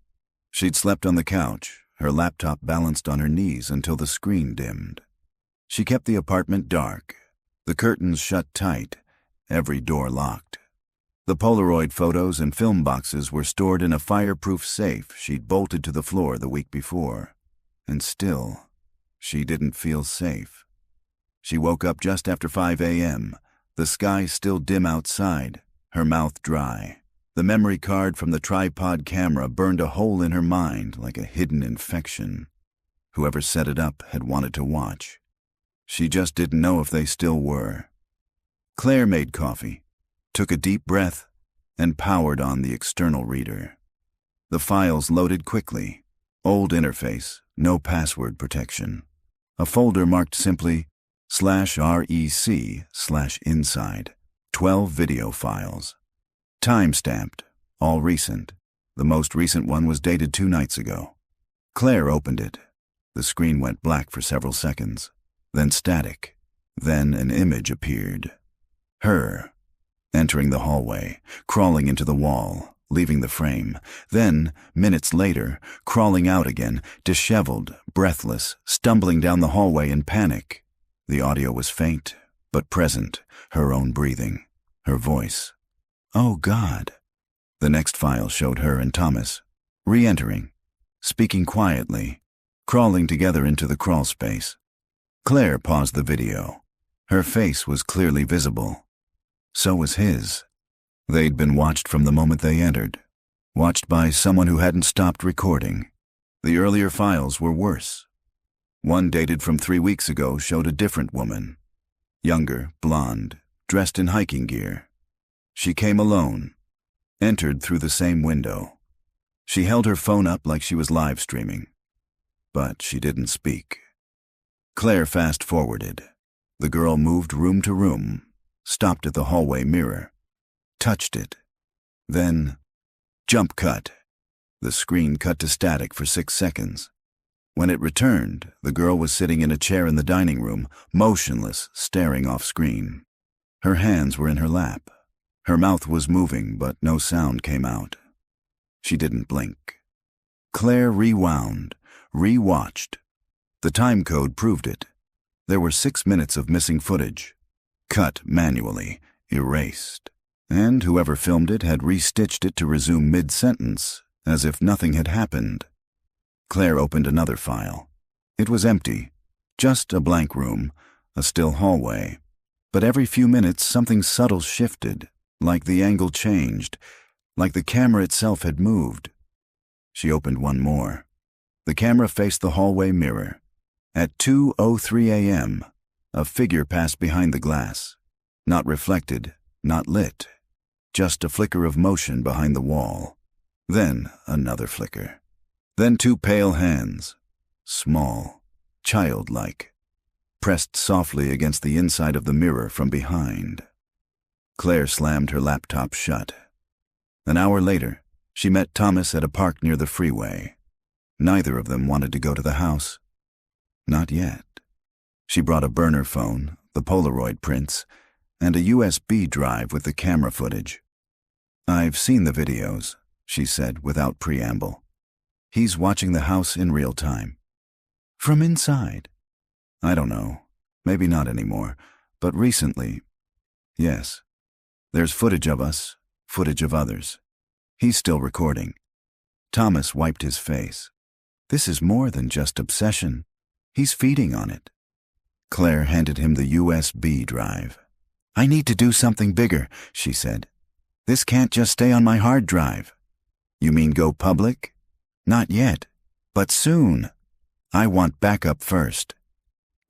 She'd slept on the couch, her laptop balanced on her knees until the screen dimmed. She kept the apartment dark, the curtains shut tight, every door locked. The Polaroid photos and film boxes were stored in a fireproof safe she'd bolted to the floor the week before. And still, she didn't feel safe. She woke up just after 5 a.m., the sky still dim outside, her mouth dry. The memory card from the tripod camera burned a hole in her mind like a hidden infection. Whoever set it up had wanted to watch. She just didn't know if they still were. Claire made coffee, took a deep breath, and powered on the external reader. The files loaded quickly. Old interface, no password protection. A folder marked simply /rec/inside, 12 video files. Time-stamped, all recent. The most recent one was dated 2 nights ago. Claire opened it. The screen went black for several seconds, then static. Then an image appeared. Her, entering the hallway, crawling into the wall, leaving the frame. Then, minutes later, crawling out again, disheveled, breathless, stumbling down the hallway in panic. The audio was faint, but present, her own breathing, her voice. "Oh, God." The next file showed her and Thomas, re-entering, speaking quietly, crawling together into the crawl space. Claire paused the video. Her face was clearly visible. So was his. They'd been watched from the moment they entered, watched by someone who hadn't stopped recording. The earlier files were worse. One dated from 3 weeks ago showed a different woman. Younger, blonde, dressed in hiking gear. She came alone, entered through the same window. She held her phone up like she was live streaming, but she didn't speak. Claire fast-forwarded. The girl moved room to room, stopped at the hallway mirror, touched it. Then, jump cut. The screen cut to static for 6 seconds. When it returned, the girl was sitting in a chair in the dining room, motionless, staring off screen. Her hands were in her lap. Her mouth was moving, but no sound came out. She didn't blink. Claire rewound, re-watched. The time code proved it. There were 6 minutes of missing footage. Cut manually, erased. And whoever filmed it had restitched it to resume mid-sentence, as if nothing had happened. Claire opened another file. It was empty. Just a blank room, a still hallway. But every few minutes something subtle shifted. Like the angle changed, like the camera itself had moved. She opened one more. The camera faced the hallway mirror. At 2:03 a.m., a figure passed behind the glass. Not reflected, not lit. Just a flicker of motion behind the wall. Then another flicker. Then 2 pale hands, small, childlike, pressed softly against the inside of the mirror from behind. Claire slammed her laptop shut. An hour later, she met Thomas at a park near the freeway. Neither of them wanted to go to the house. Not yet. She brought a burner phone, the Polaroid prints, and a USB drive with the camera footage. "I've seen the videos," she said without preamble. "He's watching the house in real time." "From inside?" "I don't know. Maybe not anymore. But recently, yes. There's footage of us, footage of others. He's still recording." Thomas wiped his face. "This is more than just obsession. He's feeding on it." Claire handed him the USB drive. "I need to do something bigger," she said. "This can't just stay on my hard drive." "You mean go public?" "Not yet, but soon. I want backup first."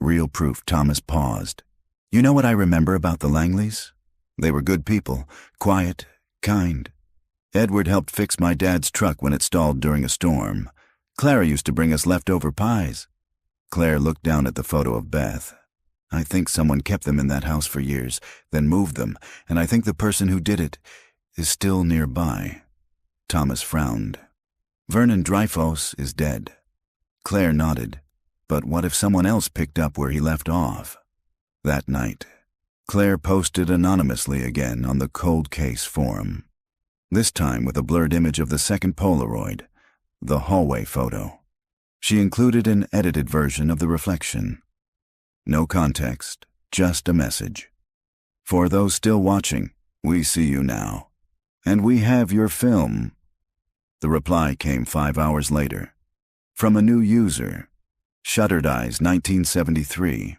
Real proof. Thomas paused. "You know what I remember about the Langleys? They were good people, quiet, kind. Edward helped fix my dad's truck when it stalled during a storm. Clara used to bring us leftover pies." Claire looked down at the photo of Beth. "I think someone kept them in that house for years, then moved them, and I think the person who did it is still nearby." Thomas frowned. "Vernon Dreyfus is dead." Claire nodded. "But what if someone else picked up where he left off?" That night, Claire posted anonymously again on the Cold Case forum, this time with a blurred image of the second Polaroid, the hallway photo. She included an edited version of the reflection. No context, just a message. "For those still watching, we see you now. And we have your film." The reply came 5 hours later. From a new user, Shuttered Eyes 1973.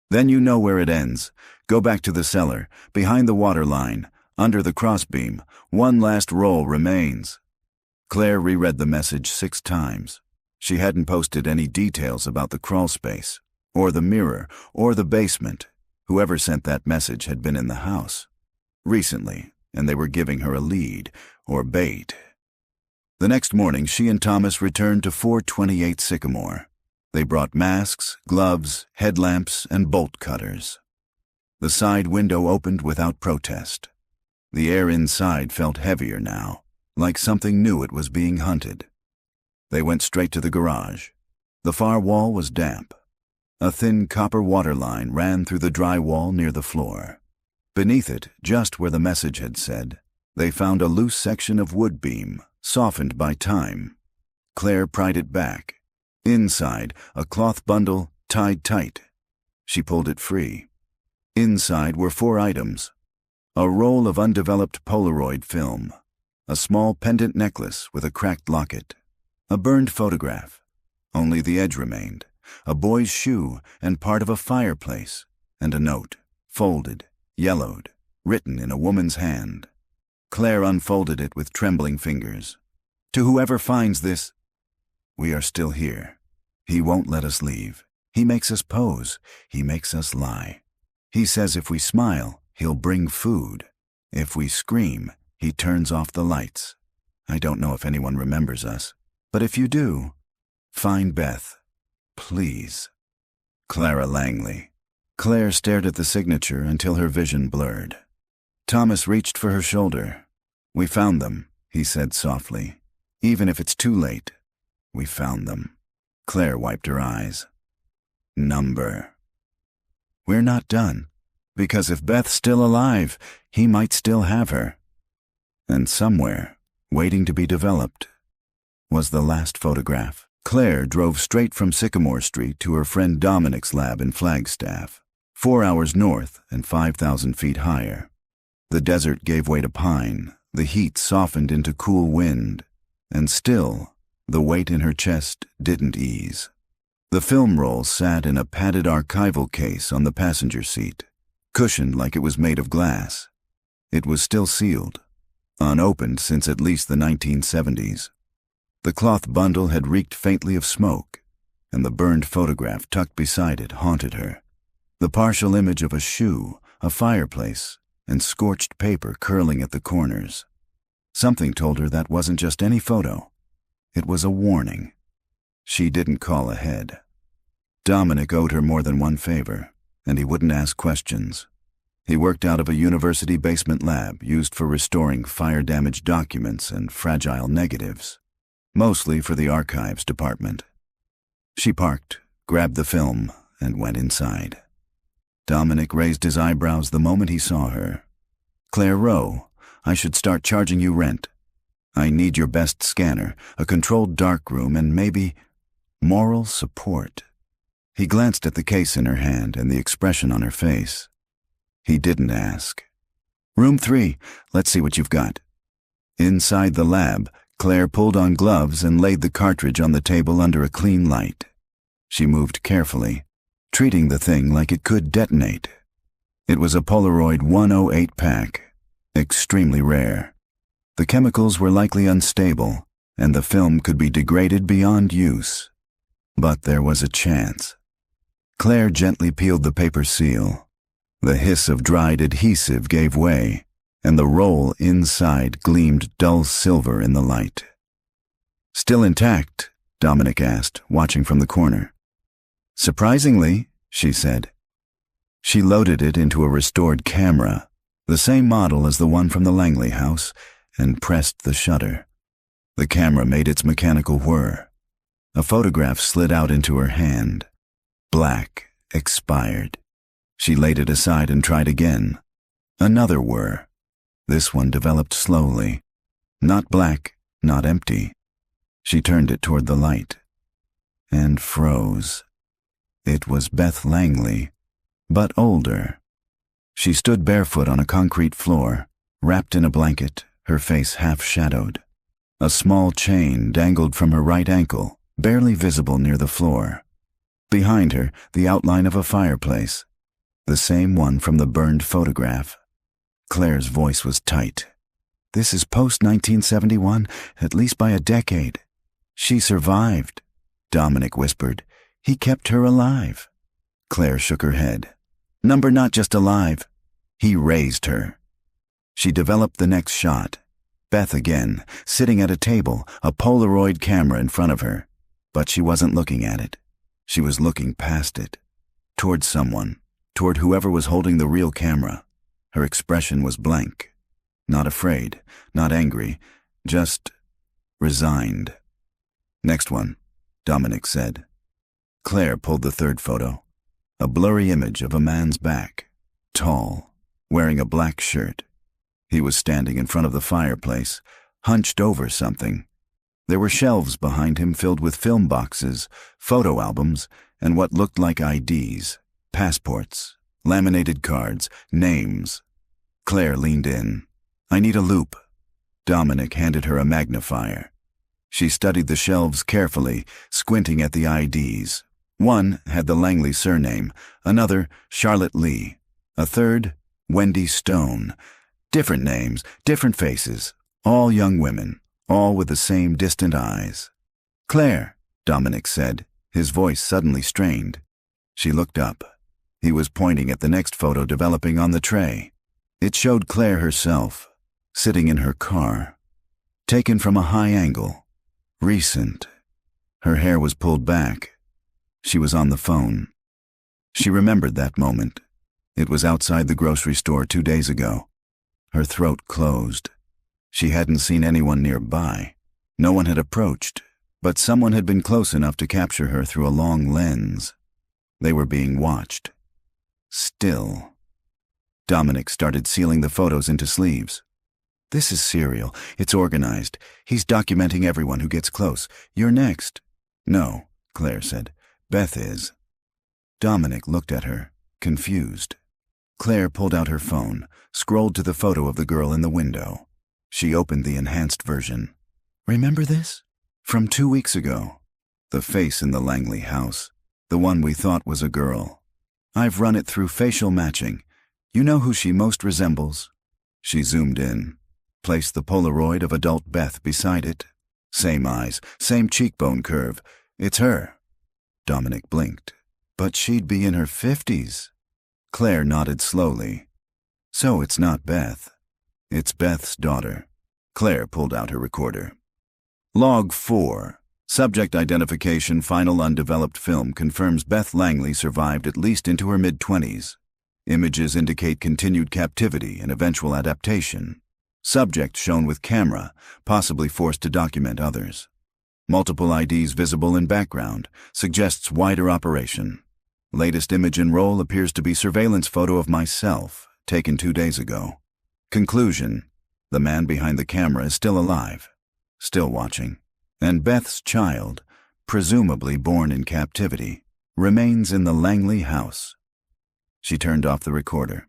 "Then you know where it ends. Go back to the cellar, behind the water line, under the crossbeam. One last roll remains." Claire reread the message 6 times. She hadn't posted any details about the crawl space, or the mirror, or the basement. Whoever sent that message had been in the house recently, and they were giving her a lead, or bait. The next morning, she and Thomas returned to 428 Sycamore. They brought masks, gloves, headlamps, and bolt cutters. The side window opened without protest. The air inside felt heavier now, like something knew it was being hunted. They went straight to the garage. The far wall was damp. A thin copper water line ran through the dry wall near the floor. Beneath it, just where the message had said, they found a loose section of wood beam, softened by time. Claire pried it back. Inside, a cloth bundle tied tight. She pulled it free. Inside were 4 items: a roll of undeveloped Polaroid film, a small pendant necklace with a cracked locket, a burned photograph. Only the edge remained, a boy's shoe and part of a fireplace, and a note, folded, yellowed, written in a woman's hand. Claire unfolded it with trembling fingers. "To whoever finds this, we are still here. He won't let us leave. He makes us pose. He makes us lie. He says if we smile, he'll bring food. If we scream, he turns off the lights. I don't know if anyone remembers us, but if you do, find Beth. Please. Clara Langley." Claire stared at the signature until her vision blurred. Thomas reached for her shoulder. "We found them," he said softly. "Even if it's too late, we found them." Claire wiped her eyes. "Number." "We're not done, because if Beth's still alive, he might still have her." And somewhere, waiting to be developed, was the last photograph. Claire drove straight from Sycamore Street to her friend Dominic's lab in Flagstaff, 4 hours north and 5,000 feet higher. The desert gave way to pine, the heat softened into cool wind, and still, the weight in her chest didn't ease. The film roll sat in a padded archival case on the passenger seat, cushioned like it was made of glass. It was still sealed, unopened since at least the 1970s. The cloth bundle had reeked faintly of smoke, and the burned photograph tucked beside it haunted her. The partial image of a shoe, a fireplace, and scorched paper curling at the corners. Something told her that wasn't just any photo. It was a warning. She didn't call ahead. Dominic owed her more than one favor, and he wouldn't ask questions. He worked out of a university basement lab used for restoring fire-damaged documents and fragile negatives, mostly for the archives department. She parked, grabbed the film, and went inside. Dominic raised his eyebrows the moment he saw her. "Claire Rowe, I should start charging you rent. I need your best scanner, a controlled darkroom, and maybe moral support." He glanced at the case in her hand and the expression on her face. He didn't ask. "Room 3, let's see what you've got." Inside the lab, Claire pulled on gloves and laid the cartridge on the table under a clean light. She moved carefully, treating the thing like it could detonate. It was a Polaroid 108 pack, extremely rare. The chemicals were likely unstable, and the film could be degraded beyond use. But there was a chance. Claire gently peeled the paper seal. The hiss of dried adhesive gave way, and the roll inside gleamed dull silver in the light. "Still intact?" Dominic asked, watching from the corner. "Surprisingly," she said. She loaded it into a restored camera, the same model as the one from the Langley house, and pressed the shutter. The camera made its mechanical whir. A photograph slid out into her hand. Black, expired. She laid it aside and tried again. Another whir. This one developed slowly. Not black, not empty. She turned it toward the light. And froze. It was Beth Langley, but older. She stood barefoot on a concrete floor, wrapped in a blanket, her face half-shadowed. A small chain dangled from her right ankle, barely visible near the floor. Behind her, the outline of a fireplace, the same one from the burned photograph. Claire's voice was tight. "This is post-1971, at least by a decade. She survived," Dominic whispered. "He kept her alive." Claire shook her head. "Number not just alive. He raised her." She developed the next shot. Beth again, sitting at a table, a Polaroid camera in front of her. But she wasn't looking at it. She was looking past it. Toward someone, toward whoever was holding the real camera. Her expression was blank. Not afraid, not angry, just resigned. "Next one," Dominic said. Claire pulled the third photo. A blurry image of a man's back, tall, wearing a black shirt. He was standing in front of the fireplace, hunched over something. There were shelves behind him filled with film boxes, photo albums, and what looked like IDs, passports, laminated cards, names. Claire leaned in. "I need a loupe." Dominic handed her a magnifier. She studied the shelves carefully, squinting at the IDs. One had the Langley surname, another Charlotte Lee, a third Wendy Stone. Different names, different faces, all young women, all with the same distant eyes. "Claire," Dominic said, his voice suddenly strained. She looked up. He was pointing at the next photo developing on the tray. It showed Claire herself, sitting in her car, taken from a high angle, recent. Her hair was pulled back. She was on the phone. She remembered that moment. It was outside the grocery store 2 days ago. Her throat closed. She hadn't seen anyone nearby. No one had approached, but someone had been close enough to capture her through a long lens. They were being watched. Still. Dominic started sealing the photos into sleeves. "This is serial. It's organized. He's documenting everyone who gets close. You're next." "No," Claire said. "Beth is." Dominic looked at her, confused. Claire pulled out her phone, scrolled to the photo of the girl in the window. She opened the enhanced version. "Remember this? From 2 weeks ago. The face in the Langley house. The one we thought was a girl. I've run it through facial matching. You know who she most resembles?" She zoomed in, placed the Polaroid of adult Beth beside it. Same eyes, same cheekbone curve. "It's her." Dominic blinked. "But she'd be in her 50s. Claire nodded slowly. "So it's not Beth. It's Beth's daughter." Claire pulled out her recorder. Log 4. Subject identification. Final undeveloped film confirms Beth Langley survived at least into her mid-20s. Images indicate continued captivity and eventual adaptation. Subject shown with camera, possibly forced to document others. Multiple IDs visible in background, suggests wider operation. Latest image in roll appears to be surveillance photo of myself, taken 2 days ago. Conclusion: the man behind the camera is still alive, still watching. And Beth's child, presumably born in captivity, remains in the Langley house. She turned off the recorder.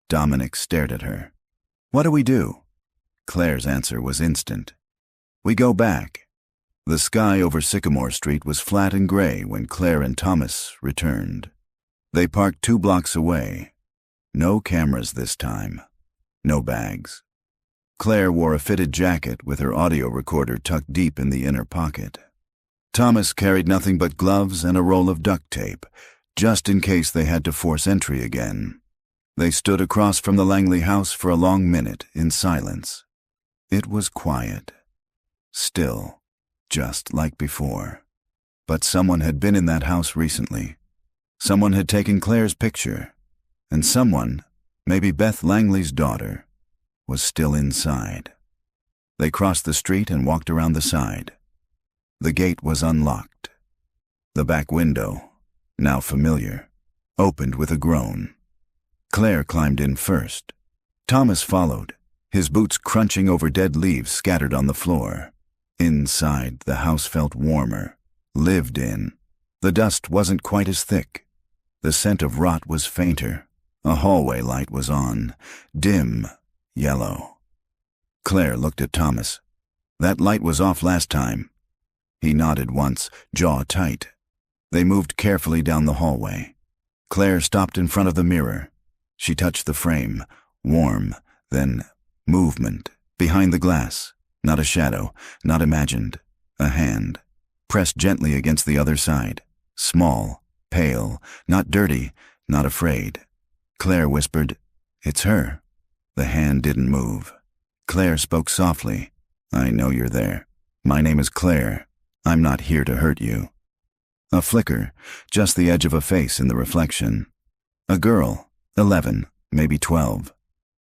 Dominic stared at her. "What do we do?" Claire's answer was instant. "We go back." The sky over Sycamore Street was flat and gray when Claire and Thomas returned. They parked 2 blocks away. No cameras this time. No bags. Claire wore a fitted jacket with her audio recorder tucked deep in the inner pocket. Thomas carried nothing but gloves and a roll of duct tape, just in case they had to force entry again. They stood across from the Langley house for a long minute in silence. It was quiet. Still. Just like before. But someone had been in that house recently. Someone had taken Claire's picture. And someone, maybe Beth Langley's daughter, was still inside. They crossed the street and walked around the side. The gate was unlocked. The back window, now familiar, opened with a groan. Claire climbed in first. Thomas followed, his boots crunching over dead leaves scattered on the floor. Inside, the house felt warmer, lived in. The dust wasn't quite as thick. The scent of rot was fainter. A hallway light was on, dim, yellow. Claire looked at Thomas. "That light was off last time." He nodded once, jaw tight. They moved carefully down the hallway. Claire stopped in front of the mirror. She touched the frame, warm, then movement, behind the glass. Not a shadow, not imagined. A hand, pressed gently against the other side. Small, pale, not dirty, not afraid. Claire whispered, "It's her." The hand didn't move. Claire spoke softly. "I know you're there. My name is Claire. I'm not here to hurt you." A flicker, just the edge of a face in the reflection. A girl, 11, maybe 12.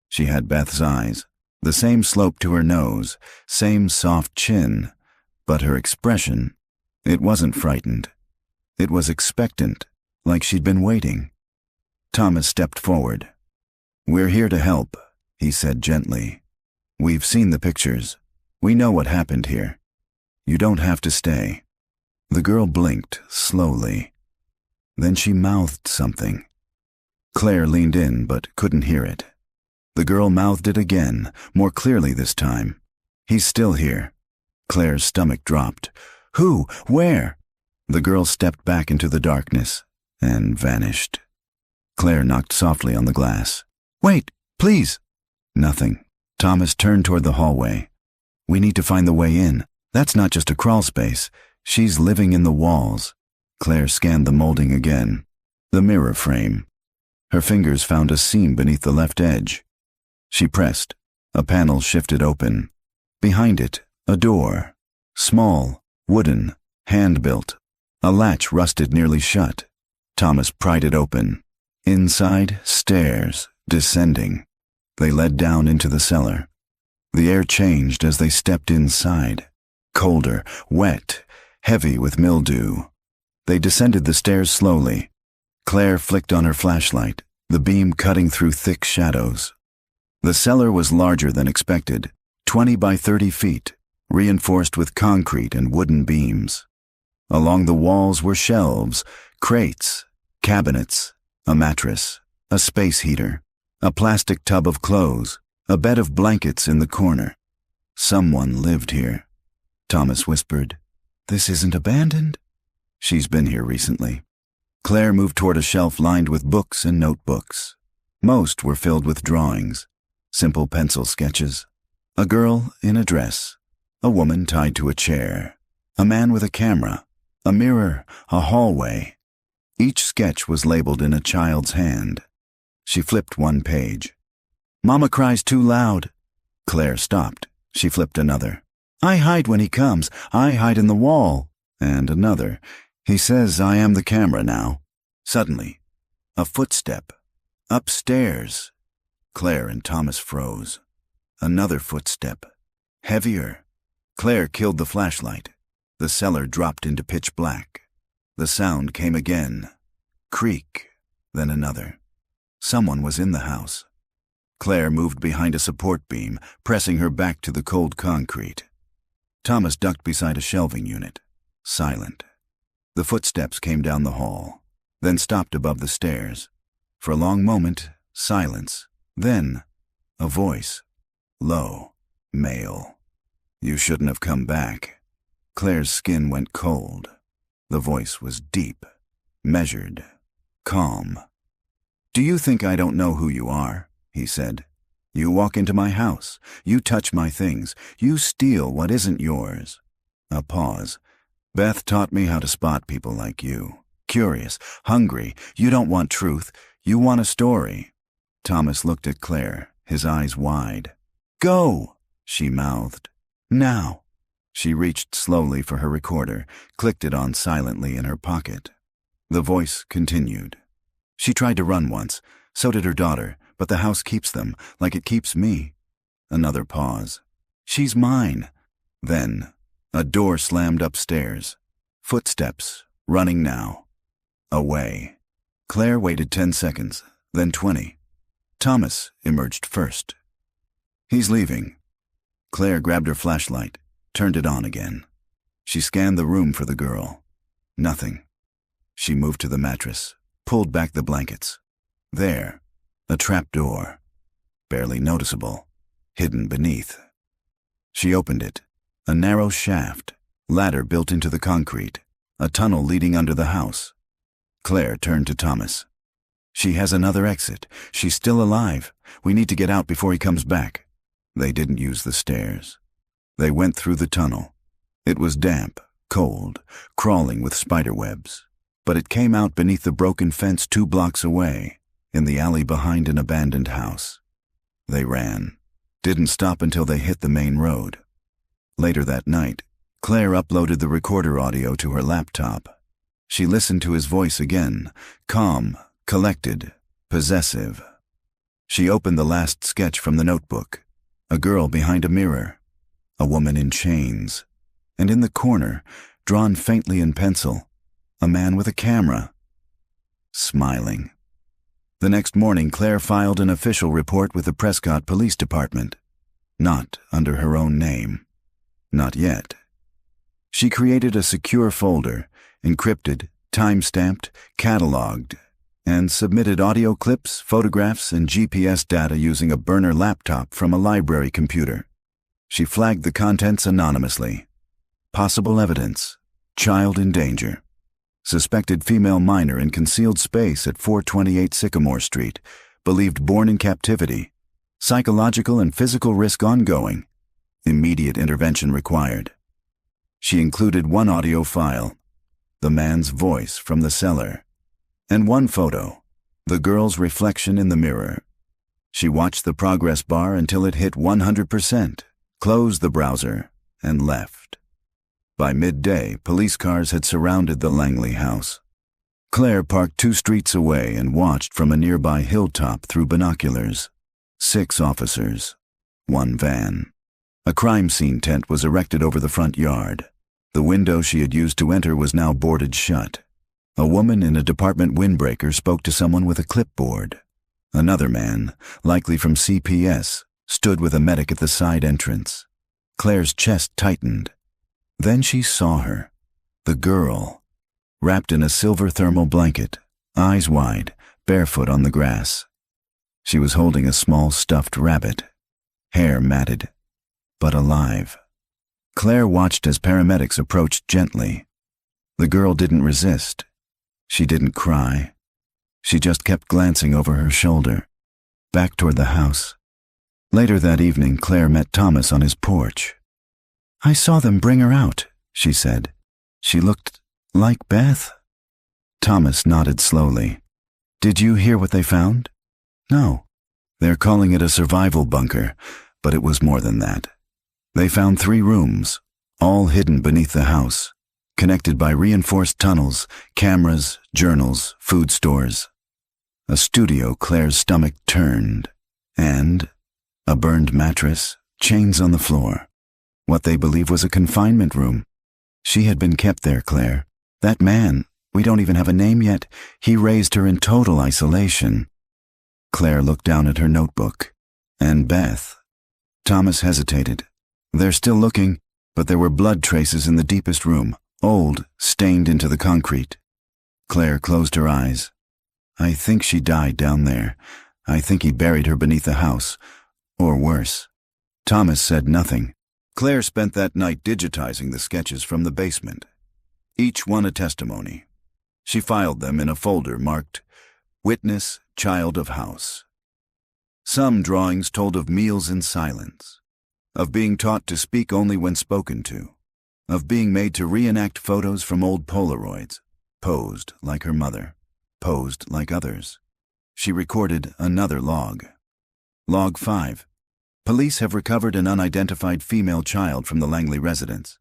She had Beth's eyes. The same slope to her nose, same soft chin, but her expression, it wasn't frightened. It was expectant, like she'd been waiting. Thomas stepped forward. "We're here to help," he said gently. "We've seen the pictures. We know what happened here. You don't have to stay." The girl blinked slowly. Then she mouthed something. Claire leaned in but couldn't hear it. The girl mouthed it again, more clearly this time. "He's still here." Claire's stomach dropped. "Who? Where?" The girl stepped back into the darkness and vanished. Claire knocked softly on the glass. "Wait, please." Nothing. Thomas turned toward the hallway. "We need to find the way in. That's not just a crawl space. She's living in the walls." Claire scanned the molding again. The mirror frame. Her fingers found a seam beneath the left edge. She pressed. A panel shifted open. Behind it, a door. Small, wooden, hand-built. A latch rusted nearly shut. Thomas pried it open. Inside, stairs, descending. They led down into the cellar. The air changed as they stepped inside. Colder, wet, heavy with mildew. They descended the stairs slowly. Claire flicked on her flashlight, the beam cutting through thick shadows. The cellar was larger than expected, 20 by 30 feet, reinforced with concrete and wooden beams. Along the walls were shelves, crates, cabinets, a mattress, a space heater, a plastic tub of clothes, a bed of blankets in the corner. Someone lived here. Thomas whispered, "This isn't abandoned?" "She's been here recently." Claire moved toward a shelf lined with books and notebooks. Most were filled with drawings. Simple pencil sketches. A girl in a dress. A woman tied to a chair. A man with a camera. A mirror. A hallway. Each sketch was labeled in a child's hand. She flipped one page. "Mama cries too loud." Claire stopped. She flipped another. "I hide when he comes. I hide in the wall." And another. "He says I am the camera now." Suddenly, a footstep. Upstairs. Claire and Thomas froze. Another footstep. Heavier. Claire killed the flashlight. The cellar dropped into pitch black. The sound came again. Creak, then another. Someone was in the house. Claire moved behind a support beam, pressing her back to the cold concrete. Thomas ducked beside a shelving unit, silent. The footsteps came down the hall, then stopped above the stairs. For a long moment, silence. Then, a voice. Low, male. "You shouldn't have come back." Claire's skin went cold. The voice was deep, measured, calm. "Do you think I don't know who you are?" he said. "You walk into my house. You touch my things. You steal what isn't yours." A pause. "Beth taught me how to spot people like you. Curious, hungry. You don't want truth. You want a story." Thomas looked at Claire, his eyes wide. "Go," she mouthed. "Now." She reached slowly for her recorder, clicked it on silently in her pocket. The voice continued. "She tried to run once. So did her daughter, but the house keeps them, like it keeps me." Another pause. "She's mine." Then, a door slammed upstairs. Footsteps, running now. Away. Claire waited 10 seconds, then 20. Thomas emerged first. "He's leaving." Claire grabbed her flashlight, turned it on again. She scanned the room for the girl. Nothing. She moved to the mattress, pulled back the blankets. There, a trap door, barely noticeable, hidden beneath. She opened it. A narrow shaft, ladder built into the concrete, a tunnel leading under the house. Claire turned to Thomas. "She has another exit. She's still alive. We need to get out before he comes back." They didn't use the stairs. They went through the tunnel. It was damp, cold, crawling with spider webs. But it came out beneath the broken fence 2 blocks away, in the alley behind an abandoned house. They ran. Didn't stop until they hit the main road. Later that night, Claire uploaded the recorder audio to her laptop. She listened to his voice again, calm, collected, possessive. She opened the last sketch from the notebook. A girl behind a mirror. A woman in chains. And in the corner, drawn faintly in pencil, a man with a camera. Smiling. The next morning, Claire filed an official report with the Prescott Police Department. Not under her own name. Not yet. She created a secure folder, encrypted, time-stamped, cataloged, and submitted audio clips, photographs, and GPS data using a burner laptop from a library computer. She flagged the contents anonymously. Possible evidence: child in danger. Suspected female minor in concealed space at 428 Sycamore Street, believed born in captivity. Psychological and physical risk ongoing. Immediate intervention required. She included 1 audio file, the man's voice from the cellar, and 1 photo, the girl's reflection in the mirror. She watched the progress bar until it hit 100%, closed the browser, and left. By midday, police cars had surrounded the Langley house. Claire parked 2 streets away and watched from a nearby hilltop through binoculars. 6 officers, 1 van. A crime scene tent was erected over the front yard. The window she had used to enter was now boarded shut. A woman in a department windbreaker spoke to someone with a clipboard. Another man, likely from CPS, stood with a medic at the side entrance. Claire's chest tightened. Then she saw her, the girl, wrapped in a silver thermal blanket, eyes wide, barefoot on the grass. She was holding a small stuffed rabbit, hair matted, but alive. Claire watched as paramedics approached gently. The girl didn't resist. She didn't cry. She just kept glancing over her shoulder, back toward the house. Later that evening, Claire met Thomas on his porch. "I saw them bring her out," she said. "She looked like Beth." Thomas nodded slowly. "Did you hear what they found?" "No. They're calling it a survival bunker, but it was more than that. They found 3 rooms, all hidden beneath the house, connected by reinforced tunnels, cameras, journals, food stores. A studio Claire's stomach turned, and a burned mattress, chains on the floor. What they believe was a confinement room. She had been kept there, Claire. That man, we don't even have a name yet, he raised her in total isolation. Claire looked down at her notebook. And Beth. Thomas hesitated. They're still looking, but there were blood traces in the deepest room, old, stained into the concrete. Claire closed her eyes. I think she died down there. I think he buried her beneath the house. Or worse. Thomas said nothing. Claire spent that night digitizing the sketches from the basement. Each one a testimony. She filed them in a folder marked Witness, Child of House. Some drawings told of meals in silence, of being taught to speak only when spoken to, of being made to reenact photos from old Polaroids, posed like her mother, posed like others. She recorded another log. Log 5. Police have recovered an unidentified female child from the Langley residence.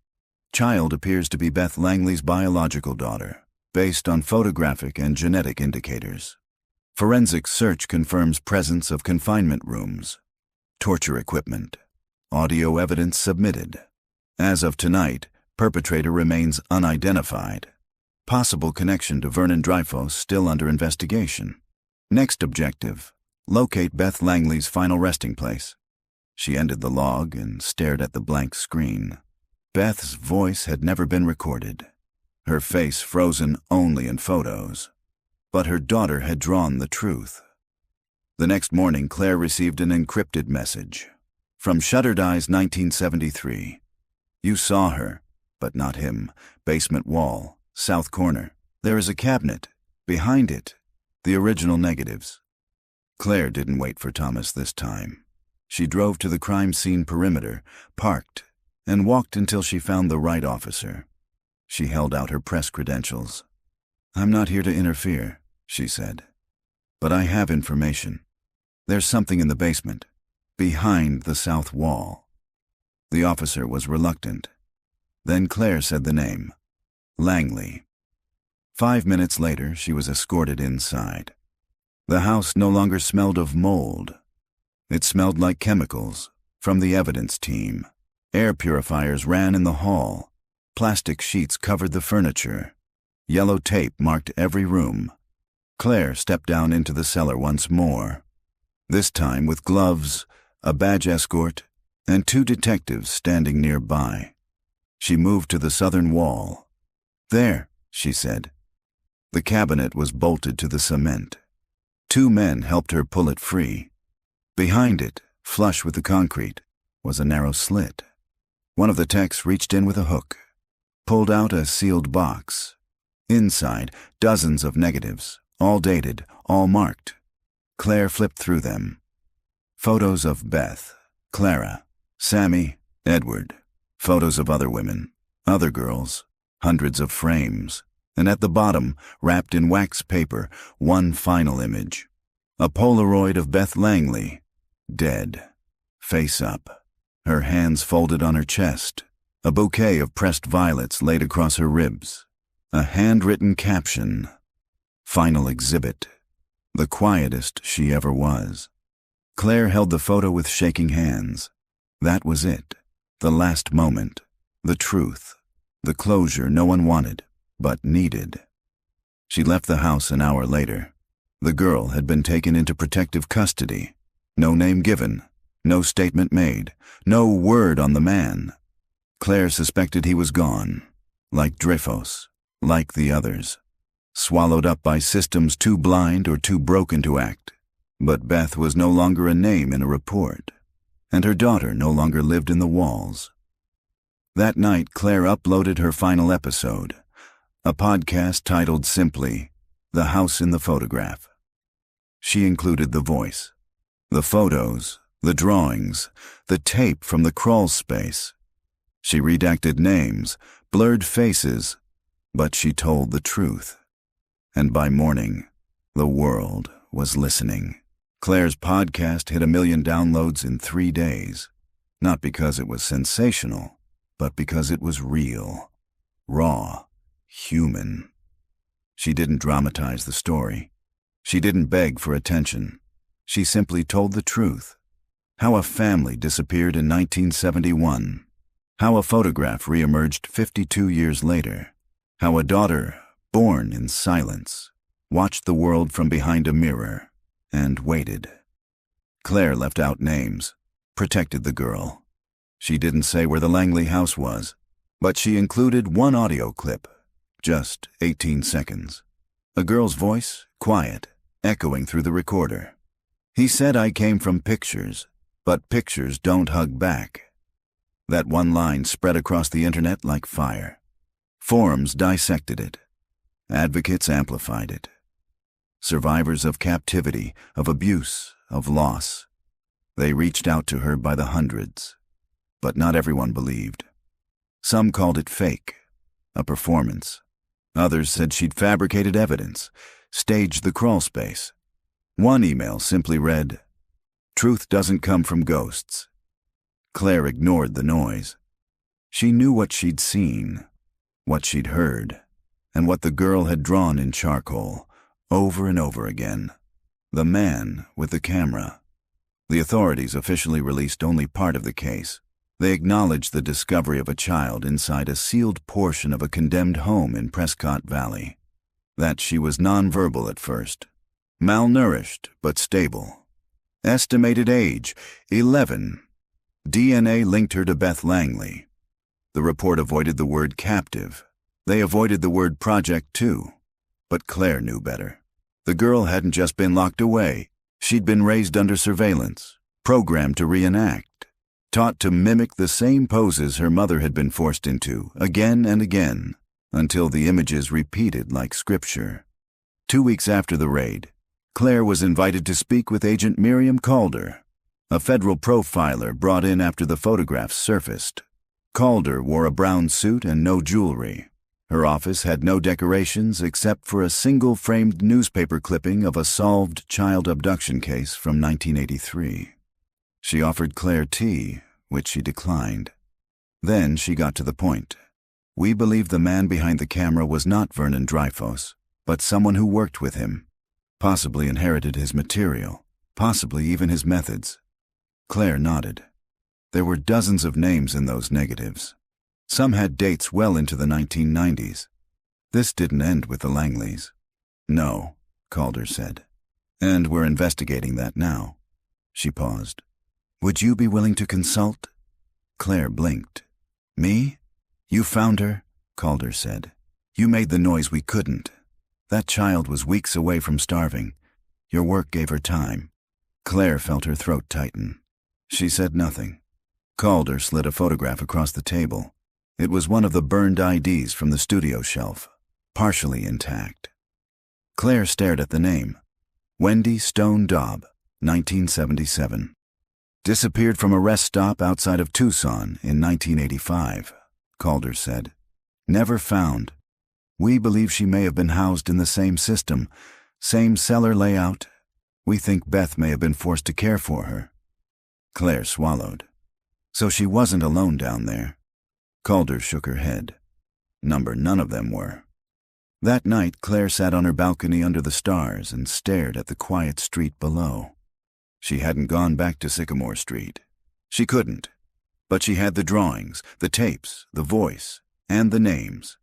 Child appears to be Beth Langley's biological daughter, based on photographic and genetic indicators. Forensic search confirms presence of confinement rooms, torture equipment, audio evidence submitted. As of tonight, perpetrator remains unidentified. Possible connection to Vernon Dreyfus still under investigation. Next objective, locate Beth Langley's final resting place. She ended the log and stared at the blank screen. Beth's voice had never been recorded, her face frozen only in photos. But her daughter had drawn the truth. The next morning, Claire received an encrypted message. From Shuttered Eyes 1973. You saw her, but not him. Basement wall, south corner. There is a cabinet. Behind it, the original negatives. Claire didn't wait for Thomas this time. She drove to the crime scene perimeter, parked, and walked until she found the right officer. She held out her press credentials. I'm not here to interfere, she said. But I have information. There's something in the basement, behind the south wall. The officer was reluctant. Then Claire said the name, Langley. 5 minutes later, she was escorted inside. The house no longer smelled of mold. It smelled like chemicals, from the evidence team. Air purifiers ran in the hall. Plastic sheets covered the furniture. Yellow tape marked every room. Claire stepped down into the cellar once more, this time with gloves, a badge escort, and 2 detectives standing nearby. She moved to the southern wall. There, she said. The cabinet was bolted to the cement. 2 men helped her pull it free. Behind it, flush with the concrete, was a narrow slit. One of the techs reached in with a hook, pulled out a sealed box. Inside, dozens of negatives, all dated, all marked. Claire flipped through them. Photos of Beth, Clara, Sammy, Edward. Photos of other women, other girls, hundreds of frames. And at the bottom, wrapped in wax paper, one final image. A Polaroid of Beth Langley, dead, face up, her hands folded on her chest, a bouquet of pressed violets laid across her ribs. A handwritten caption, Final Exhibit, the quietest she ever was. Claire held the photo with shaking hands. That was it, the last moment, the truth, the closure no one wanted, but needed. She left the house an hour later. The girl had been taken into protective custody. No name given, no statement made, no word on the man. Claire suspected he was gone, like Dreyfus. Like the others, swallowed up by systems too blind or too broken to act. But Beth was no longer a name in a report, and her daughter no longer lived in the walls. That night, Claire uploaded her final episode, a podcast titled simply, The House in the Photograph. She included the voice, the photos, the drawings, the tape from the crawl space. She redacted names, blurred faces, but she told the truth. And by morning, the world was listening. Claire's podcast hit 1 million downloads in 3 days, not because it was sensational, but because it was real, raw, human. She didn't dramatize the story. She didn't beg for attention. She simply told the truth. How a family disappeared in 1971. How a photograph reemerged 52 years later. How a daughter, born in silence, watched the world from behind a mirror and waited. Claire left out names, protected the girl. She didn't say where the Langley house was, but she included one audio clip, just 18 seconds. A girl's voice, quiet, echoing through the recorder. He said I came from pictures, but pictures don't hug back. That one line spread across the internet like fire. Forums dissected it. Advocates amplified it. Survivors of captivity, of abuse, of loss. They reached out to her by the hundreds. But not everyone believed. Some called it fake, a performance. Others said she'd fabricated evidence, staged the crawl space. One email simply read, "Truth doesn't come from ghosts." Claire ignored the noise. She knew what she'd seen, what she'd heard, and what the girl had drawn in charcoal, over and over again. The man with the camera. The authorities officially released only part of the case. They acknowledged the discovery of a child inside a sealed portion of a condemned home in Prescott Valley. That she was nonverbal at first. Malnourished, but stable. Estimated age, 11. DNA linked her to Beth Langley. The report avoided the word captive. They avoided the word project too. But Claire knew better. The girl hadn't just been locked away. She'd been raised under surveillance, programmed to reenact, taught to mimic the same poses her mother had been forced into, again and again, until the images repeated like scripture. 2 weeks after the raid, Claire was invited to speak with Agent Miriam Calder, a federal profiler brought in after the photographs surfaced. Calder wore a brown suit and no jewelry. Her office had no decorations except for a single framed newspaper clipping of a solved child abduction case from 1983. She offered Claire tea, which she declined. Then she got to the point. We believe the man behind the camera was not Vernon Dreyfus, but someone who worked with him, possibly inherited his material, possibly even his methods. Claire nodded. There were dozens of names in those negatives. Some had dates well into the 1990s. This didn't end with the Langleys. No, Calder said. And we're investigating that now. She paused. Would you be willing to consult? Claire blinked. Me? You found her? Calder said. You made the noise we couldn't. That child was weeks away from starving. Your work gave her time. Claire felt her throat tighten. She said nothing. Calder slid a photograph across the table. It was one of the burned IDs from the studio shelf, partially intact. Claire stared at the name. Wendy Stone Dobb, 1977. Disappeared from a rest stop outside of Tucson in 1985, Calder said. Never found. We believe she may have been housed in the same system, same cellar layout. We think Beth may have been forced to care for her. Claire swallowed. So she wasn't alone down there. Calder shook her head. None of them were. That night, Claire sat on her balcony under the stars and stared at the quiet street below. She hadn't gone back to Sycamore Street. She couldn't. But she had the drawings, the tapes, the voice, and the names.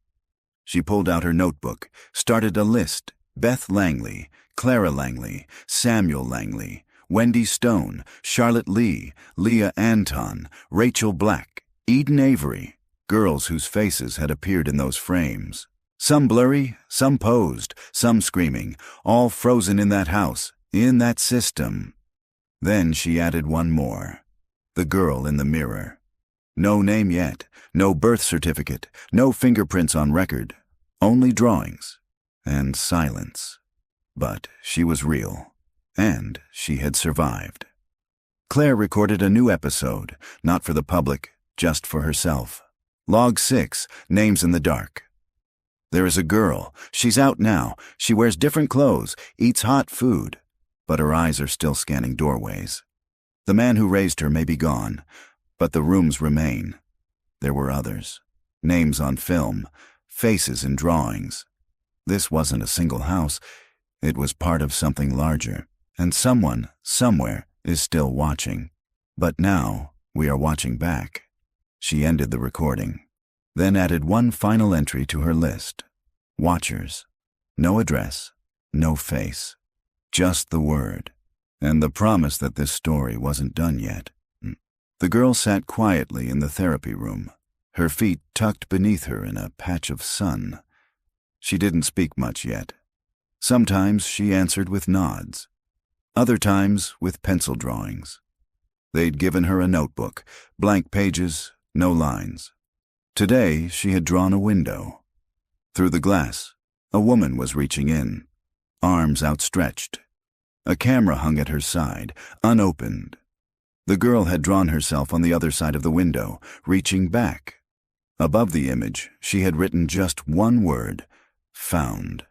She pulled out her notebook, started a list. Beth Langley, Clara Langley, Samuel Langley, Wendy Stone, Charlotte Lee, Leah Anton, Rachel Black, Eden Avery. Girls whose faces had appeared in those frames. Some blurry, some posed, some screaming, all frozen in that house, in that system. Then she added one more. The girl in the mirror. No name yet, no birth certificate, no fingerprints on record, only drawings and silence. But she was real, and she had survived. Claire recorded a new episode, not for the public, just for herself. Log 6, Names in the Dark. There is a girl. She's out now. She wears different clothes, eats hot food, but her eyes are still scanning doorways. The man who raised her may be gone, but the rooms remain. There were others. Names on film, faces in drawings. This wasn't a single house. It was part of something larger, and someone, somewhere, is still watching. But now, we are watching back. She ended the recording, then added one final entry to her list. Watchers. No address, no face. Just the word, and the promise that this story wasn't done yet. The girl sat quietly in the therapy room, her feet tucked beneath her in a patch of sun. She didn't speak much yet. Sometimes she answered with nods, other times with pencil drawings. They'd given her a notebook, blank pages, no lines. Today she had drawn a window. Through the glass, a woman was reaching in, arms outstretched. A camera hung at her side, unopened. The girl had drawn herself on the other side of the window, reaching back. Above the image, she had written just one word, found.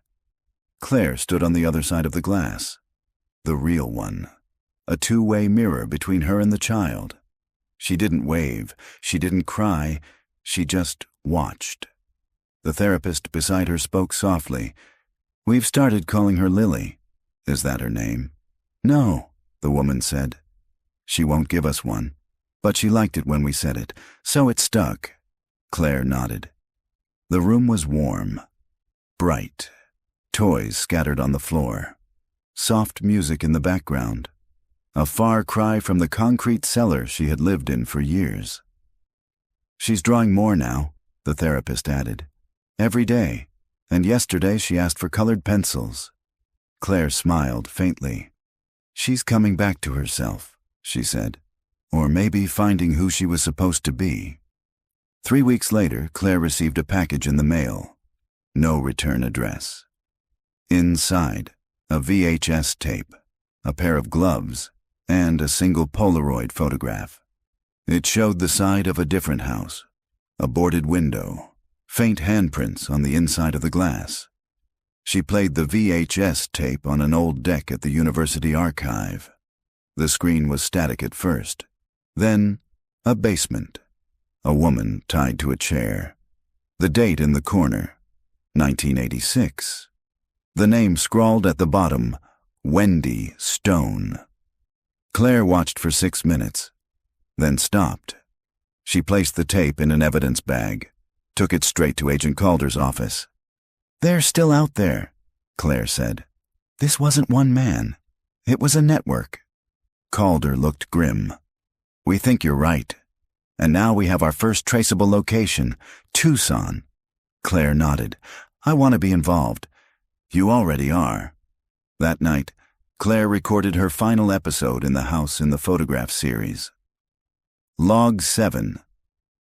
Claire stood on the other side of the glass, the real one, a two-way mirror between her and the child. She didn't wave, she didn't cry, she just watched. The therapist beside her spoke softly. "We've started calling her Lily. Is that her name?" "No," the woman said. "She won't give us one, but she liked it when we said it, so it stuck." Claire nodded. The room was warm, bright, toys scattered on the floor, soft music in the background, a far cry from the concrete cellar she had lived in for years. "She's drawing more now," the therapist added. "Every day, and yesterday she asked for colored pencils." Claire smiled faintly. "She's coming back to herself," she said, "or maybe finding who she was supposed to be." 3 weeks later, Claire received a package in the mail. No return address. Inside, a VHS tape, a pair of gloves, and a single Polaroid photograph. It showed the side of a different house, a boarded window, faint handprints on the inside of the glass. She played the VHS tape on an old deck at the university archive. The screen was static at first. Then, a basement. A woman tied to a chair. The date in the corner, 1986. The name scrawled at the bottom, Wendy Stone. Claire watched for 6 minutes, then stopped. She placed the tape in an evidence bag, took it straight to Agent Calder's office. "They're still out there," Claire said. "This wasn't one man. It was a network." Calder looked grim. "We think you're right. And now we have our first traceable location, Tucson." Claire nodded. "I want to be involved." "You already are." That night, Claire recorded her final episode in the house in the photograph series. Log 7.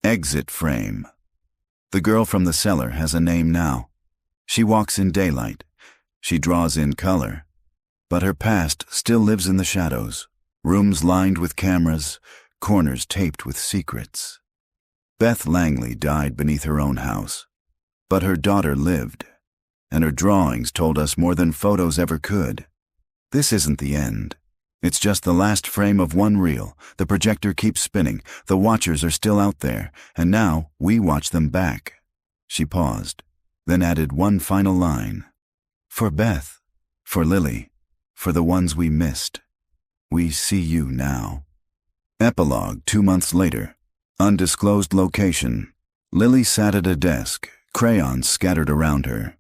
Exit frame. The girl from the cellar has a name now. She walks in daylight. She draws in color. But her past still lives in the shadows. Rooms lined with cameras, corners taped with secrets. Beth Langley died beneath her own house. But her daughter lived. And her drawings told us more than photos ever could. This isn't the end. It's just the last frame of one reel. The projector keeps spinning. The watchers are still out there, and now we watch them back. She paused, then added one final line. "For Beth, for Lily, for the ones we missed. We see you now." Epilogue 2 months later. Undisclosed location. Lily sat at a desk, crayons scattered around her.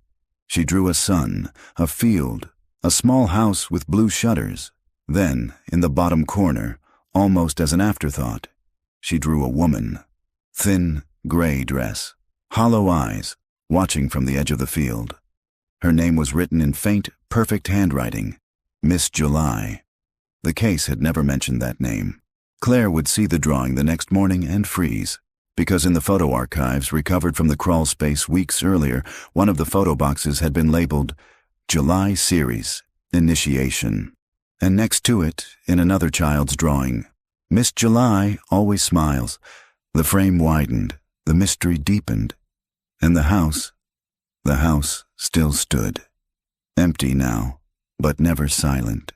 She drew a sun, a field, a small house with blue shutters. Then, in the bottom corner, almost as an afterthought, she drew a woman. Thin, gray dress, hollow eyes, watching from the edge of the field. Her name was written in faint, perfect handwriting, Miss July. The case had never mentioned that name. Claire would see the drawing the next morning and freeze, because in the photo archives recovered from the crawl space weeks earlier, one of the photo boxes had been labeled July Series, Initiation. And next to it, in another child's drawing, Miss July always smiles. The frame widened, the mystery deepened, and the house still stood. Empty now, but never silent.